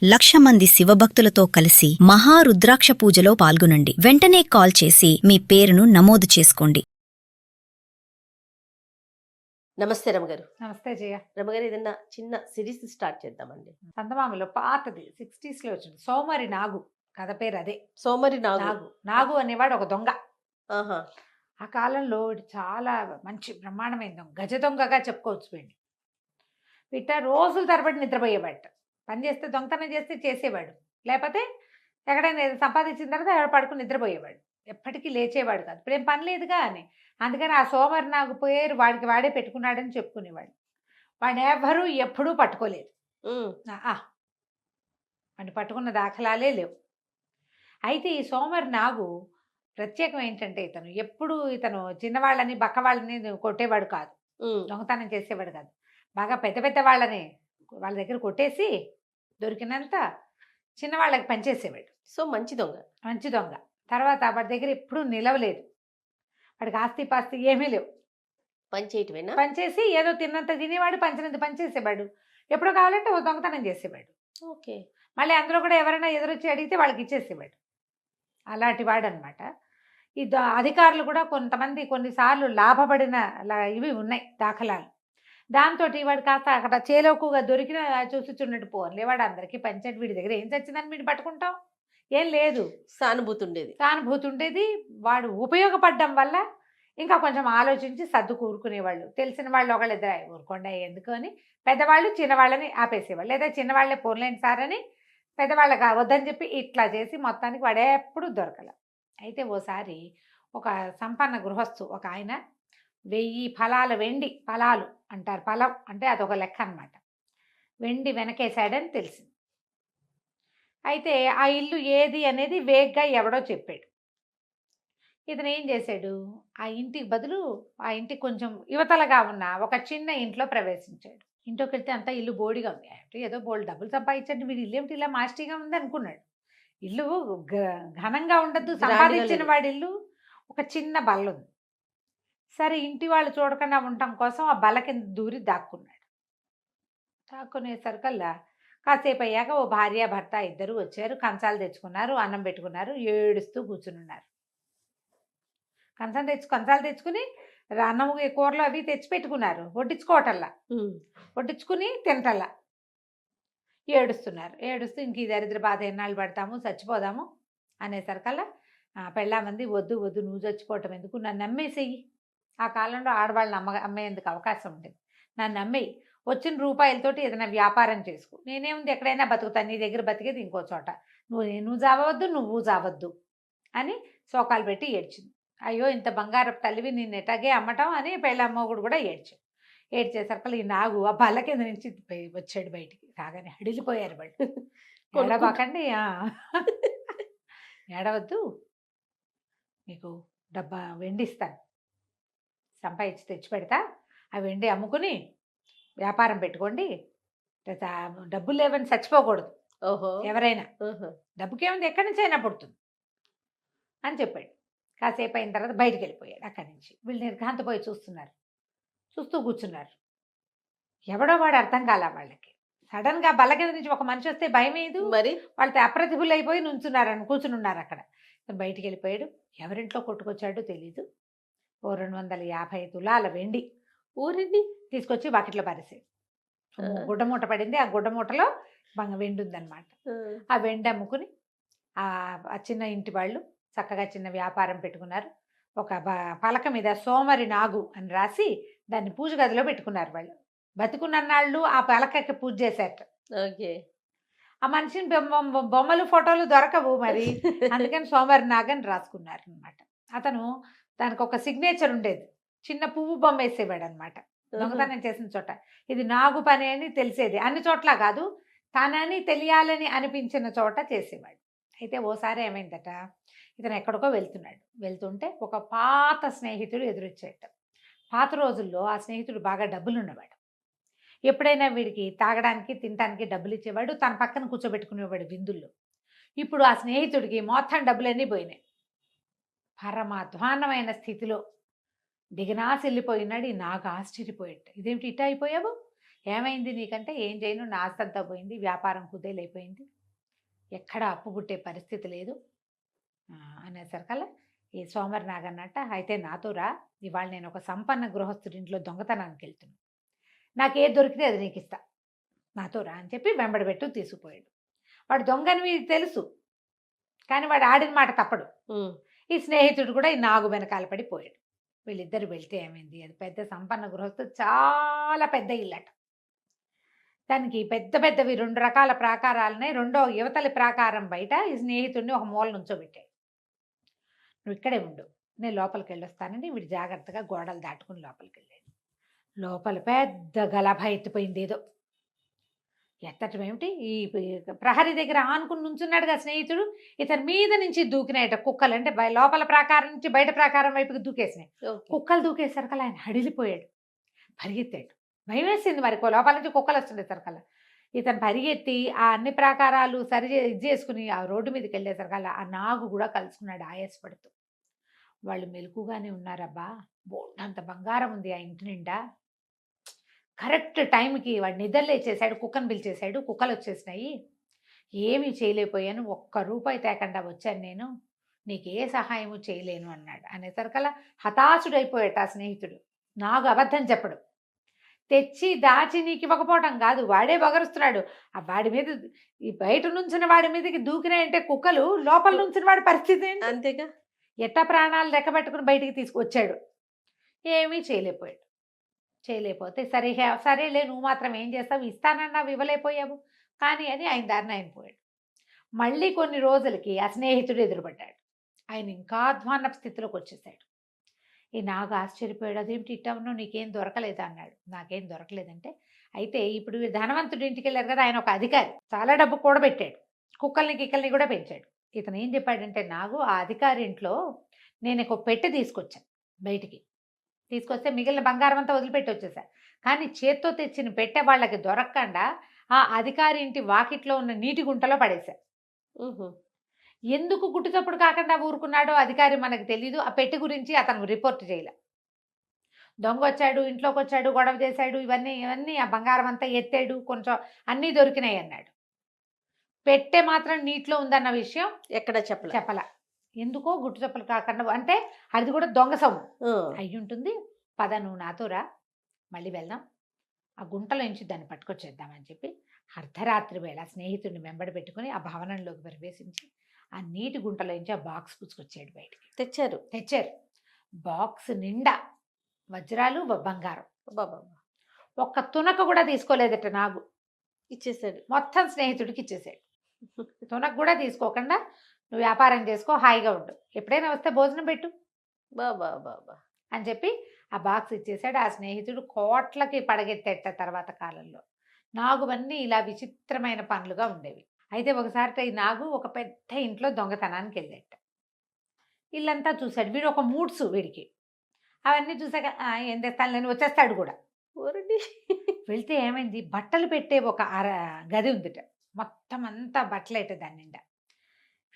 1,00,000 మంది శివభక్తులతో కలిసి మహారుద్రాక్ష పూజలో పాల్గొనండి. వెంటనే కాల్ చేసి మీ పేరును నమోదు చేసుకోండి. నమస్తే రమగారు. నమస్తే జయ. రమగారు, ఏదన్నా చిన్న సిరీస్ స్టార్ట్ చేద్దామండి. చందమామలో పాతది 60s లో వచ్చింది. సోమరి నాగు కథ పేరు అదే. సోమరి నాగు. నాగు నాగు అనేవాడు ఒక దొంగ. ఆహా. ఆ కాలంలో వీడు చాలా మంచి బ్రహ్మాండమైన దొంగ, గజ దొంగగా చెప్పుకోవచ్చు. వీడిని వీట రోజుల తరబడి నిద్రపోయేవాడు. పని చేస్తే దొంగతనం చేస్తే చేసేవాడు, లేకపోతే ఎక్కడైనా సంపాదించిన తర్వాత ఎవడ పడుకుని నిద్రపోయేవాడు. ఎప్పటికీ లేచేవాడు కాదు. ఇప్పుడేం పని లేదుగా అని. అందుకని ఆ సోమరి నాగు పేరు వాడికి వాడే పెట్టుకున్నాడని చెప్పుకునేవాడు. వాడిని ఎవరూ ఎప్పుడూ పట్టుకోలేదు. వాడిని పట్టుకున్న దాఖలాలే లేవు. అయితే ఈ సోమరి నాగు ప్రత్యేకం ఏంటంటే ఇతను చిన్నవాళ్ళని బక్కవాళ్ళని కొట్టేవాడు కాదు, దొంగతనం చేసేవాడు కాదు. బాగా పెద్ద పెద్ద వాళ్ళని వాళ్ళ దగ్గర కొట్టేసి దొరికినంత చిన్నవాళ్ళకి పనిచేసేవాడు. సో మంచి దొంగ. మంచి దొంగ. తర్వాత వాడి దగ్గర ఎప్పుడూ నిలవలేదు. వాడికి ఆస్తి పాస్తి ఏమీ లేవు. పని చేయటమేనా? పనిచేసి ఏదో తిన్నంత తినేవాడు, పంచినంత పనిచేసేవాడు. ఎప్పుడు కావాలంటే ఓ దొంగతనం చేసేవాడు. ఓకే. మళ్ళీ అందులో కూడా ఎవరైనా ఎదురొచ్చి అడిగితే వాళ్ళకి ఇచ్చేసేవాడు. అలాంటి వాడు అనమాట. ఈ అధికారులు కూడా కొంతమంది కొన్నిసార్లు లాభపడిన ఇవి ఉన్నాయి దాఖలాలు. దాంతో వాడు కాస్త అక్కడ చేలోకుగా దొరికిన చూసిచున్నట్టు పోన్లే, వాడు అందరికీ పంచాడు, వీడి దగ్గర ఏం చచ్చిందని వీడు పట్టుకుంటాం, ఏం లేదు, సానుభూతి ఉండేది. వాడు ఉపయోగపడడం వల్ల ఇంకా కొంచెం ఆలోచించి సర్దు కూరుకునేవాళ్ళు. తెలిసిన వాళ్ళు ఒకళ్ళిద్దరు ఊరుకోండా ఎందుకు అని పెద్దవాళ్ళు చిన్నవాళ్ళని ఆపేసేవాళ్ళు, లేదా చిన్నవాళ్ళే పోన్లేండి సార్ అని పెద్దవాళ్ళకి వద్దని చెప్పి ఇట్లా చేసి మొత్తానికి వాడు ఎప్పుడు దొరకల. అయితే ఓసారి ఒక సంపన్న గృహస్థు ఒక ఆయన 1000 ఫలాల వెండి, ఫలాలు అంటారు, ఫలం అంటే అదొక లెక్క అనమాట, వెండి వెనకేశాడని తెలిసింది. అయితే ఆ ఇల్లు ఏది అనేది వేగ్గా ఎవడో చెప్పాడు. ఇతను ఏం చేశాడు, ఆ ఇంటికి బదులు ఆ ఇంటికి కొంచెం యువతలగా ఉన్న ఒక చిన్న ఇంట్లో ప్రవేశించాడు. ఇంట్లోకి వెళ్తే అంతా ఇల్లు బోడిగా ఉంది. అంటే ఏదో బోల్డ్ డబ్బులు సంపాదించండి, వీడు ఇల్లు ఏమిటి ఇలా మాస్టీగా ఉంది అనుకున్నాడు. ఇల్లు ఘనంగా ఉండద్దు, సంపాదించిన వాడి ఇల్లు. ఒక చిన్న బల్ల ఉంది. సరే ఇంటి వాళ్ళు చూడకుండా ఉండటం కోసం ఆ బల్ల కింద దూరి దాక్కున్నాడు. దాక్కునేసరికల్లా కాసేపు అయ్యాక ఓ భార్య భర్త ఇద్దరు వచ్చారు, కంచాలు తెచ్చుకున్నారు, అన్నం పెట్టుకున్నారు, ఏడుస్తూ కూర్చునున్నారు. కంచాలు తెచ్చుకుని అన్నం కూరలు అవి తెచ్చి పెట్టుకున్నారు, వడ్డించుకుని తింటల్లా ఏడుస్తూ ఇంక ఈ దరిద్ర బాధ ఎన్నాళ్ళు పడతాము, చచ్చిపోదాము అనేసరికల్లా పెళ్ళామంది, వద్దు నువ్వు చచ్చిపోవటం ఎందుకు, నన్ను నమ్మేసేయి. ఆ కాలంలో ఆడవాళ్ళని అమ్మేందుకు అవకాశం ఉండేది. నన్ను నమ్మేయి, వచ్చిన రూపాయలతోటి ఏదైనా వ్యాపారం చేసుకో, నేనేముంది ఎక్కడైనా బతుకుతాను, నీ దగ్గర బతికేది ఇంకో చోట, నువ్వు జావద్దు అని శోకాలు పెట్టి ఏడ్చింది. అయ్యో ఇంత బంగారపు తల్లివి నిన్ను ఎటాగే అమ్మటం అని పెళ్ళమ్మోగుడు కూడా ఏడ్చేసరికి ఈ నాగు ఆ బల్ల కింద నుంచి వచ్చాడు బయటికి. రాగానే హడిలిపోయారు వాళ్ళు. ఏడవకండి, ఏడవద్దు, మీకు డబ్బా వెండి ఇస్తాను, సంపాదించి తెచ్చి పెడతా, ఆ వెండి అమ్ముకుని వ్యాపారం పెట్టుకోండి, డబ్బులు లేవని చచ్చిపోకూడదు. ఓహో. ఎవరైనా డబ్బుకేముంది, ఎక్కడి నుంచి అయినా పుడుతుంది అని చెప్పాడు. కాసేపు అయిన తర్వాత బయటికి వెళ్ళిపోయాడు అక్కడి నుంచి. వీళ్ళు నిర్ఘాంతపోయి చూస్తూ కూర్చున్నారు. ఎవడో వాడు అర్థం కాల వాళ్ళకి. సడన్గా బల్ల కింద నుంచి ఒక మనిషి వస్తే భయం ఏదు, మరి వాళ్ళతో అప్రతిభులు అయిపోయి కూర్చున్నారు అక్కడ. బయటికి వెళ్ళిపోయాడు. ఎవరింట్లో కొట్టుకొచ్చాడో తెలీదు. ఓ 250 తులాల వెండి ఊరిని తీసుకొచ్చి బకెట్లో పారేసాడు. గుడ్డమూట పడింది, ఆ గుడ్డమూటలో వెండి ఉందన్నమాట. ఆ వెండి అమ్ముకుని ఆ చిన్న ఇంటి వాళ్ళు చక్కగా చిన్న వ్యాపారం పెట్టుకున్నారు. ఒక పలక మీద సోమరి నాగు అని రాసి దాన్ని పూజ గదిలో పెట్టుకున్నారు. వాళ్ళు బతుకున్నన్నాళ్ళు ఆ పలకకి పూజ చేశారట. ఓకే. ఆ మనిషిని బొమ్మలు ఫోటోలు దొరకవు మరి, అందుకని సోమరి నాగు అని రాసుకున్నారు అనమాట. అతను దానికి ఒక సిగ్నేచర్ ఉండేది, చిన్న పువ్వు బొమ్మ వేసేవాడు అనమాట. దొంగతనం చేసిన చోట ఇది నాగు పని అని తెలిసేది, అన్ని చోట్ల కాదు, తనని తెలియాలని అనిపించిన చోట చేసేవాడు. అయితే ఓసారి ఏమైందట, ఇతను ఎక్కడికో వెళ్తుంటే ఒక పాత స్నేహితుడు ఎదురొచ్చేట. పాత రోజుల్లో ఆ స్నేహితుడు బాగా డబ్బులు ఉన్నవాడు. ఎప్పుడైనా వీడికి తాగడానికి తినడానికి డబ్బులు ఇచ్చేవాడు, తన పక్కన కూర్చోబెట్టుకునేవాడు విందుల్లో. ఇప్పుడు ఆ స్నేహితుడికి మొత్తం డబ్బులన్నీ పోయినాయి. పరమాధ్వానమైన స్థితిలో దిగనాసి వెళ్ళిపోయినాడు. ఈ నాకు ఆశ్చర్యపోయేట, ఇదేమిటి ఇట్లా అయిపోయావు, ఏమైంది నీకంటే, ఏం చేయను, నా ఆస్తంతా పోయింది, వ్యాపారం కుదేలైపోయింది, ఎక్కడ అప్పు పుట్టే పరిస్థితి లేదు అనేసరికల్లా ఈ సోమరి నాగన్నట్ట, అయితే నాతో రా, ఇవాళ నేను ఒక సంపన్న గృహస్థుడింట్లో దొంగతనానికి వెళ్తున్నాను, నాకేది దొరికితే అది నీకు ఇస్తా, నాతో రా అని చెప్పి వెంబడబెట్టు తీసుకుపోయాడు. వాడు దొంగని తెలుసు, కానీ వాడు ఆడిన మాట తప్పడు. ఉమ్, ఈ స్నేహితుడు కూడా ఈ నాగు వెనకాల పడిపోయాడు. వీళ్ళిద్దరు వెళ్తే ఏమైంది, అది పెద్ద సంపన్న గృహస్థు, చాలా పెద్ద ఇల్లట. దానికి పెద్ద పెద్దవి 2 రకాల ప్రాకారాలనే, రెండో యువతలి ప్రాకారం బయట ఈ స్నేహితుడిని ఒక మూల నుంచోబెట్టాడు. నువ్వు ఇక్కడే ఉండు, నేను లోపలికి వెళ్ళొస్తానని వీడు జాగ్రత్తగా గోడలు దాటుకుని లోపలికి వెళ్ళాడు. లోపల పెద్ద గలభ ఎత్తిపోయింది ఏదో. ఎత్తటం ఏమిటి, ఈ ప్రహరీ దగ్గర ఆనుకుని నుంచున్నాడుగా స్నేహితుడు, ఇతని మీద నుంచి దూకినాయట కుక్కలు. అంటే లోపల ప్రాకారం నుంచి బయట ప్రాకారం వైపుకి దూకేసినాయి. ఓకే. కుక్కలు దూకేసరికల్లా ఆయన హడిలిపోయాడు, పరిగెత్తాడు. భయం వేసింది మరి, లోపల నుంచి కుక్కలు వస్తుండేసరికల్లా. ఇతను పరిగెత్తి ఆ అన్ని ప్రాకారాలు ఇది చేసుకుని ఆ రోడ్డు మీదకి వెళ్ళేసరికల్లా ఆ నాగు కూడా కలుసుకున్నాడు ఆయాసపడుతూ. వాళ్ళు మెలకుగానే ఉన్నారబ్బా, బోల్డంత బంగారం ఉంది ఆ ఇంటి నిండా. కరెక్ట్ టైంకి వాడు నిద్రలేచేసాడు, కుక్కను పిలిచేశాడు, కుక్కలు వచ్చేసినాయి, ఏమీ చేయలేకపోయాను, ₹1 తేకుండా వచ్చాను నేను, నీకు ఏ సహాయము చేయలేను అన్నాడు. అనేసరికల్లా హతాశుడైపోయాట ఆ స్నేహితుడు. నాగు అబద్ధం చెప్పడు, తెచ్చి దాచి నీకు ఇవ్వకపోవటం కాదు, వాడే బగరుస్తున్నాడు. ఆ వాడి మీద, ఈ బయట నుంచిన వాడి మీదకి దూకినాయంటే కుక్కలు, లోపల నుంచిన వాడి పరిస్థితి ఏంటి? అంతేగా. ఎట్ట ప్రాణాలు లెక్కబెట్టుకుని బయటికి తీసుకొచ్చాడు. ఏమీ చేయలేకపోయాడు. చేయలేకపోతే సరేలే, నువ్వు మాత్రం ఏం చేస్తావు, ఇస్తానన్నావు ఇవ్వలేకపోయావు కానీ అని ఆయన దారిని ఆయన పోయాడు. మళ్ళీ కొన్ని రోజులకి ఆ స్నేహితుడు ఎదురుపడ్డాడు. ఆయన ఇంకా అధ్వాన్నపు స్థితిలోకి వచ్చేసాడు. ఈ నాగు ఆశ్చర్యపోయాడు, అదేమిటి ఇట్టా ఉన్నావు, నీకేం దొరకలేదా అన్నాడు. నాకేం దొరకలేదంటే, అయితే ఇప్పుడు ధనవంతుడి ఇంటికి వెళ్ళారు కదా, ఆయన ఒక అధికారి, చాలా డబ్బు కూడబెట్టాడు, కుక్కల్ని గిక్కల్ని కూడా పెంచాడు. ఇతను ఏం చెప్పాడంటే, నాగు, ఆ అధికారి ఇంట్లో నేను ఒక పెట్టె తీసుకొచ్చాను, బయటికి తీసుకొస్తే మిగిలిన బంగారం అంతా వదిలిపెట్టి వచ్చేసా, కానీ చేత్తో తెచ్చిన పెట్టె వాళ్ళకి దొరకకుండా ఆ అధికారి ఇంటి వాకిట్లో ఉన్న నీటి గుంటలో పడేశా. ఉహు. ఎందుకు గుట్టు చప్పుడు కాకుండా ఊరుకున్నాడో అధికారి మనకు తెలీదు. ఆ పెట్టి గురించి అతను రిపోర్ట్ చేయలే. దొంగ వచ్చాడు, ఇంట్లోకి వచ్చాడు, గొడవ చేశాడు, ఇవన్నీ ఆ బంగారం అంతా ఎత్తాడు, కొంచెం అన్నీ దొరికినాయి అన్నాడు. పెట్టె మాత్రం నీటిలో ఉందన్న విషయం ఎక్కడ చెప్పలా. ఎందుకో గుట్టు చప్పులు కాకుండా, అంటే అది కూడా దొంగ సొమ్ము అయి ఉంటుంది. పద నువ్వు నాతో రా, మళ్ళీ వెళ్దాం, ఆ గుంటలో నుంచి దాన్ని పట్టుకొచ్చేద్దామని చెప్పి అర్ధరాత్రి వేళ స్నేహితుడిని వెంబడి పెట్టుకుని ఆ భవనంలోకి ప్రవేశించి ఆ నీటి గుంటలో నుంచి ఆ బాక్స్ పుచ్చుకొచ్చాడు బయటికి. తెచ్చారు. బాక్స్ నిండా వజ్రాలు, బంగారం. బాబా. ఒక్క తునక కూడా తీసుకోలేదట నాగు. ఇచ్చేసాడు. మొత్తం స్నేహితుడికి ఇచ్చేసాడు. తునక కూడా తీసుకోకుండా, నువ్వు వ్యాపారం చేసుకో, హాయిగా ఉండు, ఎప్పుడైనా వస్తే భోజనం పెట్టు బాబా బాబా అని చెప్పి ఆ బాక్స్ ఇచ్చేసాడు. ఆ స్నేహితుడు కోట్లకి పడగెత్తేట తర్వాత కాలంలో. నాగువన్నీ ఇలా విచిత్రమైన పనులుగా ఉండేవి. అయితే ఒకసారి ఈ నాగు ఒక పెద్ద ఇంట్లో దొంగతనానికి వెళ్ళేట. ఇల్లంతా చూశాడు. వీడు ఒక మూడ్స్ వీడికి. అవన్నీ చూసాక ఏం తెస్తాను నేను, వచ్చేస్తాడు కూడా. వెళ్తే ఏమైంది, బట్టలు పెట్టే ఒక గది ఉందిట, మొత్తం అంతా బట్టలేట దాని నిండా.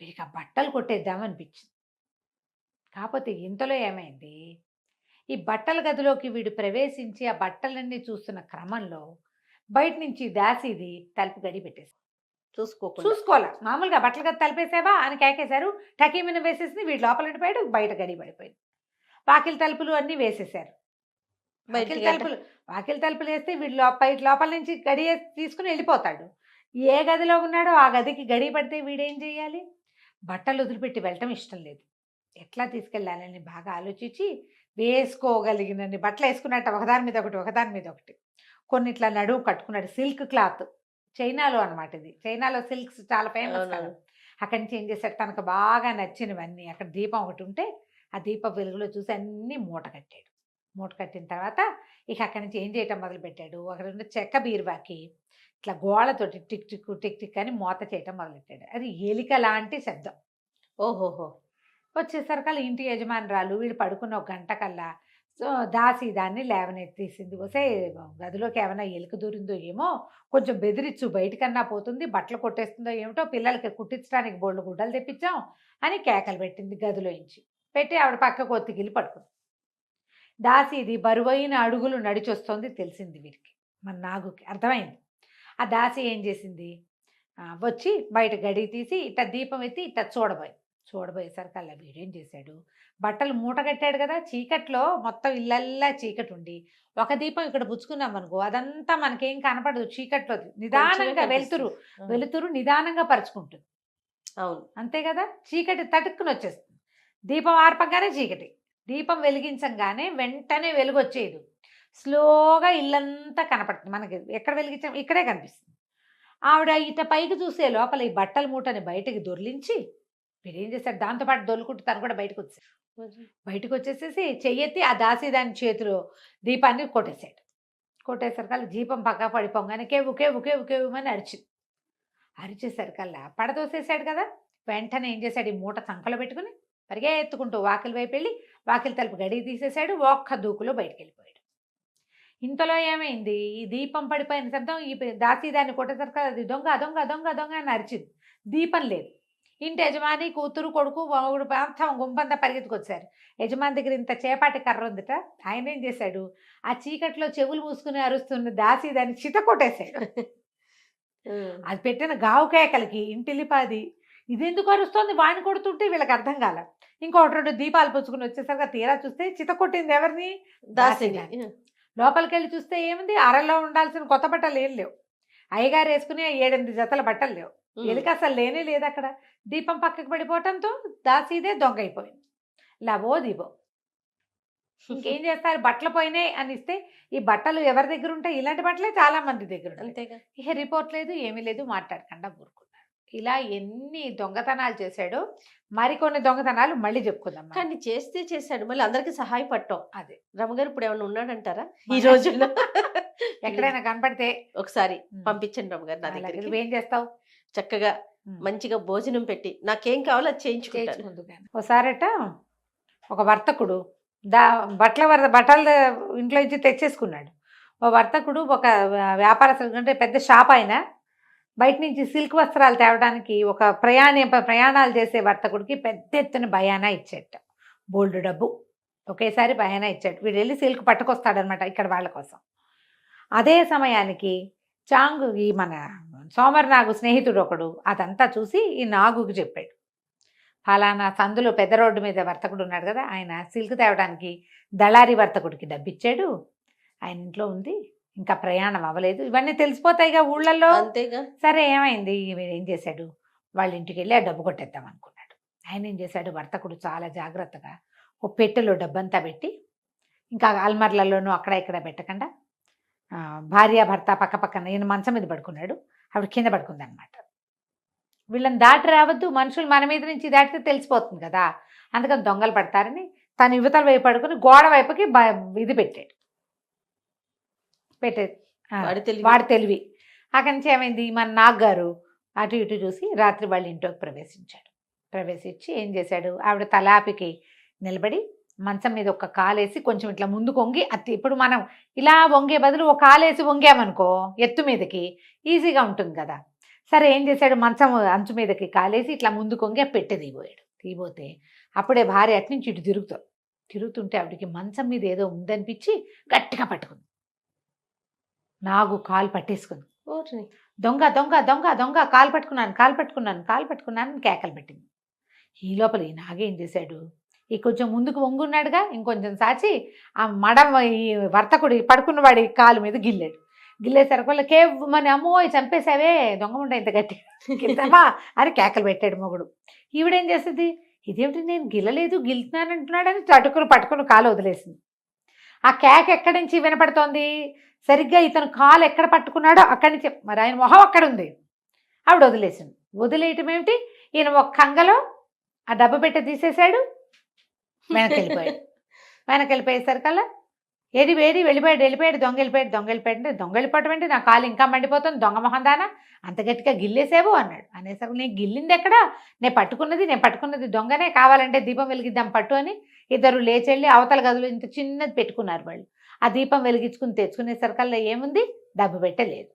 వీడికి ఆ బట్టలు కొట్టేద్దామనిపించింది. కాకపోతే ఇంతలో ఏమైంది, ఈ బట్టల గదిలోకి వీడు ప్రవేశించి ఆ బట్టలన్నీ చూస్తున్న క్రమంలో బయట నుంచి దాసిది తలుపు గడి పెట్టేసి చూసుకోలే. మామూలుగా బట్టల గది తలిపేసావా అని కేకేశారు. టకీమిన వేసేసి వీడు లోపల ఉండిపోయాడు, బయట గడి పడిపోయింది. వాకిలి తలుపులు అన్నీ వేసేసారు. వాకిలి తలుపులు వేస్తే వీడు లోపల నుంచి గడి తీసుకుని వెళ్ళిపోతాడు. ఏ గదిలో ఉన్నాడో ఆ గదికి గడి పడితే వీడేం చేయాలి? బట్టలు వదిలిపెట్టి వెళ్ళటం ఇష్టం లేదు. ఎట్లా తీసుకెళ్ళాలని బాగా ఆలోచించి వేసుకోగలిగినన్ని బట్టలు వేసుకున్నట్టు ఒకదాని మీద ఒకటి కొన్ని ఇట్లా నడువు కట్టుకున్నాడు. సిల్క్ క్లాత్, చైనాలో అనమాట ఇది. చైనాలో సిల్క్స్ చాలా ఫేమస్ కదా. అక్కడి నుంచి ఏం చేశాడు, తనకు బాగా నచ్చినవన్నీ, అక్కడ దీపం ఒకటి ఉంటే ఆ దీప వెలుగులో చూసి అన్నీ మూట కట్టాడు. మూట కట్టిన తర్వాత ఇక అక్కడి నుంచి ఏం చేయటం మొదలుపెట్టాడు, అక్కడ ఉన్న చెక్క బీరువాకి ఇట్లా గోళతోటి టిక్ టిక్ టిక్ టిక్ అని మూత చేయటం మొదలెట్టాడు. అది ఎలిక లాంటి శబ్దం. ఓహోహో. వచ్చేసరికల్లా ఇంటి యజమానురాలు వీడు పడుకున్న ఒక గంట కల్లా దాసి దాన్ని లేవనెత్తేసింది. వస్తే గదిలోకి ఏమైనా ఎలుక దూరిందో ఏమో, కొంచెం బెదిరిచ్చు, బయటకన్నా పోతుంది, బట్టలు కొట్టేస్తుందో ఏమిటో, పిల్లలకి కుట్టించడానికి బోళ్ళు గుడ్డలు తెప్పించాం అని కేకలు పెట్టింది గదిలోంచి. పెట్టి ఆవిడ పక్కకు ఒత్తిగిలి పడుకుంది. దాసిది బరువైన అడుగులు నడిచొస్తోంది తెలిసింది వీరికి. మన నాగుకి అర్థమైంది. ఆ దాసి ఏం చేసింది, వచ్చి బయట గడి తీసి ఇట్ట దీపం ఎత్తి ఇట్ట చూడబోయేసరికల్లా వీడేం చేశాడు, బట్టలు మూట కట్టాడు కదా, చీకట్లో మొత్తం ఇల్లల్లా చీకటి ఉండి ఒక దీపం ఇక్కడ పుచ్చుకున్నాం అనుకో అదంతా మనకేం కనపడదు, చీకట్లో నిదానంగా వెలుతురు నిదానంగా పరుచుకుంటుంది. అవును. అంతే కదా, చీకటి తటుక్కుని వచ్చేస్తుంది. దీపం ఆర్పంగానే చీకటి, దీపం వెలిగించంగానే వెంటనే వెలుగు వచ్చేది. స్లోగా ఇల్లంతా కనపడుతుంది మనకి. ఎక్కడ వెలిగించాం, ఇక్కడే కనిపిస్తుంది. ఆవిడ ఇట పైకి చూసే లోపల ఈ బట్టల మూటని బయటకి దొర్లించి వీడేం చేశాడు, దాంతోపాటు దొల్లుకుంటూ తను కూడా బయటకు వచ్చేసేసి చెయ్యెత్తి ఆ దాసి దాని చేతిలో దీపాన్ని కొట్టేశాడు. కొట్టేసరికల్లా దీపం పక్క పడిపోగానే కేవు కేవు కేవు కేవుమని అరిచేసరికల్లా పడదోసేసాడు కదా. వెంటనే ఏం చేశాడు, ఈ మూట సంకలో పెట్టుకుని పరిగెత్తుకుంటూ వాకిలి వైపు వెళ్ళి వాకిలి తలుపు గడికి తీసేశాడు. ఒక్క దూకులో బయటకు వెళ్ళిపోయాడు. ఇంతలో ఏమైంది, ఈ దీపం పడిపోయిన శబ్దం ఈ దాసి దాన్ని కొట్టేసరికి అది దొంగ దొంగ దొంగ దొంగ అని అరిచింది. దీపం లేదు. ఇంటి యజమాని, కూతురు, కొడుకు, మొగుడు మొత్తం గుంపంతా పరిగెత్తుకొచ్చారు. యజమాని దగ్గర ఇంత చేపాటి కర్ర ఉందిట. ఆయన ఏం చేశాడు, ఆ చీకట్లో చెవులు మూసుకుని అరుస్తున్న దాసి దాన్ని చిత కొట్టేశాడు. అది పెట్టిన గావు కేకలకి ఇంటిల్లిపాది ఇదెందుకు అరుస్తోంది, వాడిని కొడుతుంటే వీళ్ళకి అర్థం కాల. ఇంకొకటి 2 దీపాలు పుచ్చుకుని వచ్చేసరికి తీరా చూస్తే చిత కొట్టింది ఎవరిని, దాసిని. లోపలికి వెళ్ళి చూస్తే ఏముంది, అరలో ఉండాల్సిన కొత్త బట్టలు ఏం లేవు. అయ్యగారు వేసుకుని 7-8 జతల బట్టలు లేవు. ఎలికి అసలు లేనే లేదు అక్కడ. దీపం పక్కకు పడిపోవటంతో దాసీదే దొంగ అయిపోయింది. లవో దీపం. ఇంకేం చేస్తారు, బట్టలు పోయినాయి అని ఇస్తే ఈ బట్టలు ఎవరి దగ్గర ఉంటాయి, ఇలాంటి బట్టలే చాలా మంది దగ్గర అంతేగా. ఇక రిపోర్ట్ లేదు, ఏమీ లేదు, మాట్లాడకుండా ఊరుకున్నాడు. ఇలా ఎన్ని దొంగతనాలు చేశాడో మరికొన్ని దొంగతనాలు మళ్ళీ చెప్పుకుందాం. కానీ చేశాడు, మళ్ళీ అందరికి సహాయపడటం. అదే రమగారు ఇప్పుడు ఏమైనా ఉన్నాడంటారా ఈ రోజుల్లో? ఎక్కడైనా కనపడితే ఒకసారి పంపించండి రమగారు నా దగ్గర. నువ్వేం చేస్తావు, చక్కగా మంచిగా భోజనం పెట్టి నాకేం కావాలో అది చేయించుకుంటాను. ఒకసారట ఒక వర్తకుడు బట్టలు ఇంట్లో నుంచి తెచ్చేసుకున్నాడు. ఓ వర్తకుడు ఒక వ్యాపారస్తుడు అంటే పెద్ద షాప్ అయినా బయట నుంచి సిల్క్ వస్త్రాలు తేవడానికి ఒక ప్రయాణాలు చేసే వర్తకుడికి పెద్ద ఎత్తున బయానా ఇచ్చేట, బోల్డ్ డబ్బు ఒకేసారి బయానా ఇచ్చాడు. వీడు వెళ్ళి సిల్క్ పట్టుకొస్తాడనమాట ఇక్కడ వాళ్ళ కోసం. అదే సమయానికి చాంగు ఈ మన సోమరనాగు స్నేహితుడు ఒకడు అదంతా చూసి ఈ నాగుకి చెప్పాడు, ఫలానా సందులో పెద్ద రోడ్డు మీద వర్తకుడు ఉన్నాడు కదా, ఆయన సిల్క్ తేవడానికి దళారీ వర్తకుడికి డబ్బిచ్చాడు, ఆయన ఇంట్లో ఉంది, ఇంకా ప్రయాణం అవ్వలేదు. ఇవన్నీ తెలిసిపోతాయిగా ఊళ్ళల్లో. అంతేగా. సరే ఏమైంది, వీడు ఏం చేశాడు, వాళ్ళ ఇంటికి వెళ్ళి ఆ డబ్బు కొట్టేద్దాం అనుకున్నాడు. ఆయన ఏం చేశాడు, వర్తకుడు చాలా జాగ్రత్తగా ఓ పెట్టెలో డబ్బంతా పెట్టి, ఇంకా అల్మర్లలోనూ అక్కడ ఇక్కడ పెట్టకుండా భార్య భర్త పక్క పక్కన, ఈయన మంచం మీద పడుకున్నాడు, ఆవిడ కింద పడుకుంది అనమాట. వీళ్ళని దాటి రావద్దు, మనుషులు మన మీద నుంచి దాటితే తెలిసిపోతుంది కదా, అందుకని దొంగలు పడతారని తను యువతల వైపు పడుకుని గోడ వైపుకి ఇది పెట్టాడు. వాడి తెలివి. అక్కడి నుంచి ఏమైంది, మన నాగ్గారు అటు ఇటు చూసి రాత్రి వాళ్ళ ఇంట్లోకి ప్రవేశించి ఏం చేశాడు, ఆవిడ తలాపికి నిలబడి మంచం మీద ఒక కాలేసి కొంచెం ఇట్లా ముందు కొంగి ఇప్పుడు మనం ఇలా వంగే బదులు ఒక కాలేసి వంగామనుకో ఎత్తు మీదకి ఈజీగా ఉంటుంది కదా. సరే ఏం చేశాడు, మంచం అంచు మీదకి కాలేసి ఇట్లా ముందు కొంగి పెట్టె తీయబోతే అప్పుడే భార్య అటు నుంచి ఇటు తిరుగుతుంటే ఆవిడికి మంచం మీద ఏదో ఉందనిపించి గట్టిగా పట్టుకుంది. నాగు కాలు పట్టేసుకుంది. దొంగ దొంగ దొంగ దొంగ కాలు పట్టుకున్నాను కేకలు పెట్టింది. ఈ లోపల ఈ నాగేం చేశాడు, ఈ కొంచెం ముందుకు వంగున్నాడుగా, ఇంకొంచెం సాచి ఆ ఈ వర్తకుడి పడుకున్నవాడి కాలు మీద గిల్లేసరికి వాళ్ళ కేవ్వమని, అమ్మోయ్ చంపేశావే దొంగ ఉండ ఇంత గట్టిగా అని కేకలు పెట్టాడు మొగుడు. ఈవిడేం చేస్తుంది, ఇదేమిటి నేను గిల్లుతున్నాను అంటున్నాడని చటుకులు పట్టుకుని కాలు వదిలేసింది. ఆ కేక ఎక్కడి నుంచి వినపడుతోంది, సరిగ్గా ఇతను కాలు ఎక్కడ పట్టుకున్నాడో అక్కడి నుంచి, మరి ఆయన మొహం అక్కడ ఉంది. ఆవిడ వదిలేయటం ఏమిటి, ఈయన ఒక కంగలో ఆ డబ్బు పెట్టె తీసేశాడు, వెనకెళ్ళిపోయేసరికల్లా వెళ్ళిపోయాడు దొంగ వెళ్ళిపోవటం అంటే నా కాలు ఇంకా మండిపోతుంది, దొంగ మొహం దానా అంత గట్టిగా గిల్లేసేవు అన్నాడు. అనేసరికి నేను గిల్లింది ఎక్కడా, నేను పట్టుకున్నది దొంగనే, కావాలంటే దీపం వెలిగిద్దాం పట్టు అని ఇద్దరు లేచెళ్ళి అవతల గదులు ఇంత చిన్నది పెట్టుకున్నారు వాళ్ళు. ఆ దీపం వెలిగించుకుని తెచ్చుకునేసరికల్లా ఏముంది, డబ్బు పెట్టలేదు,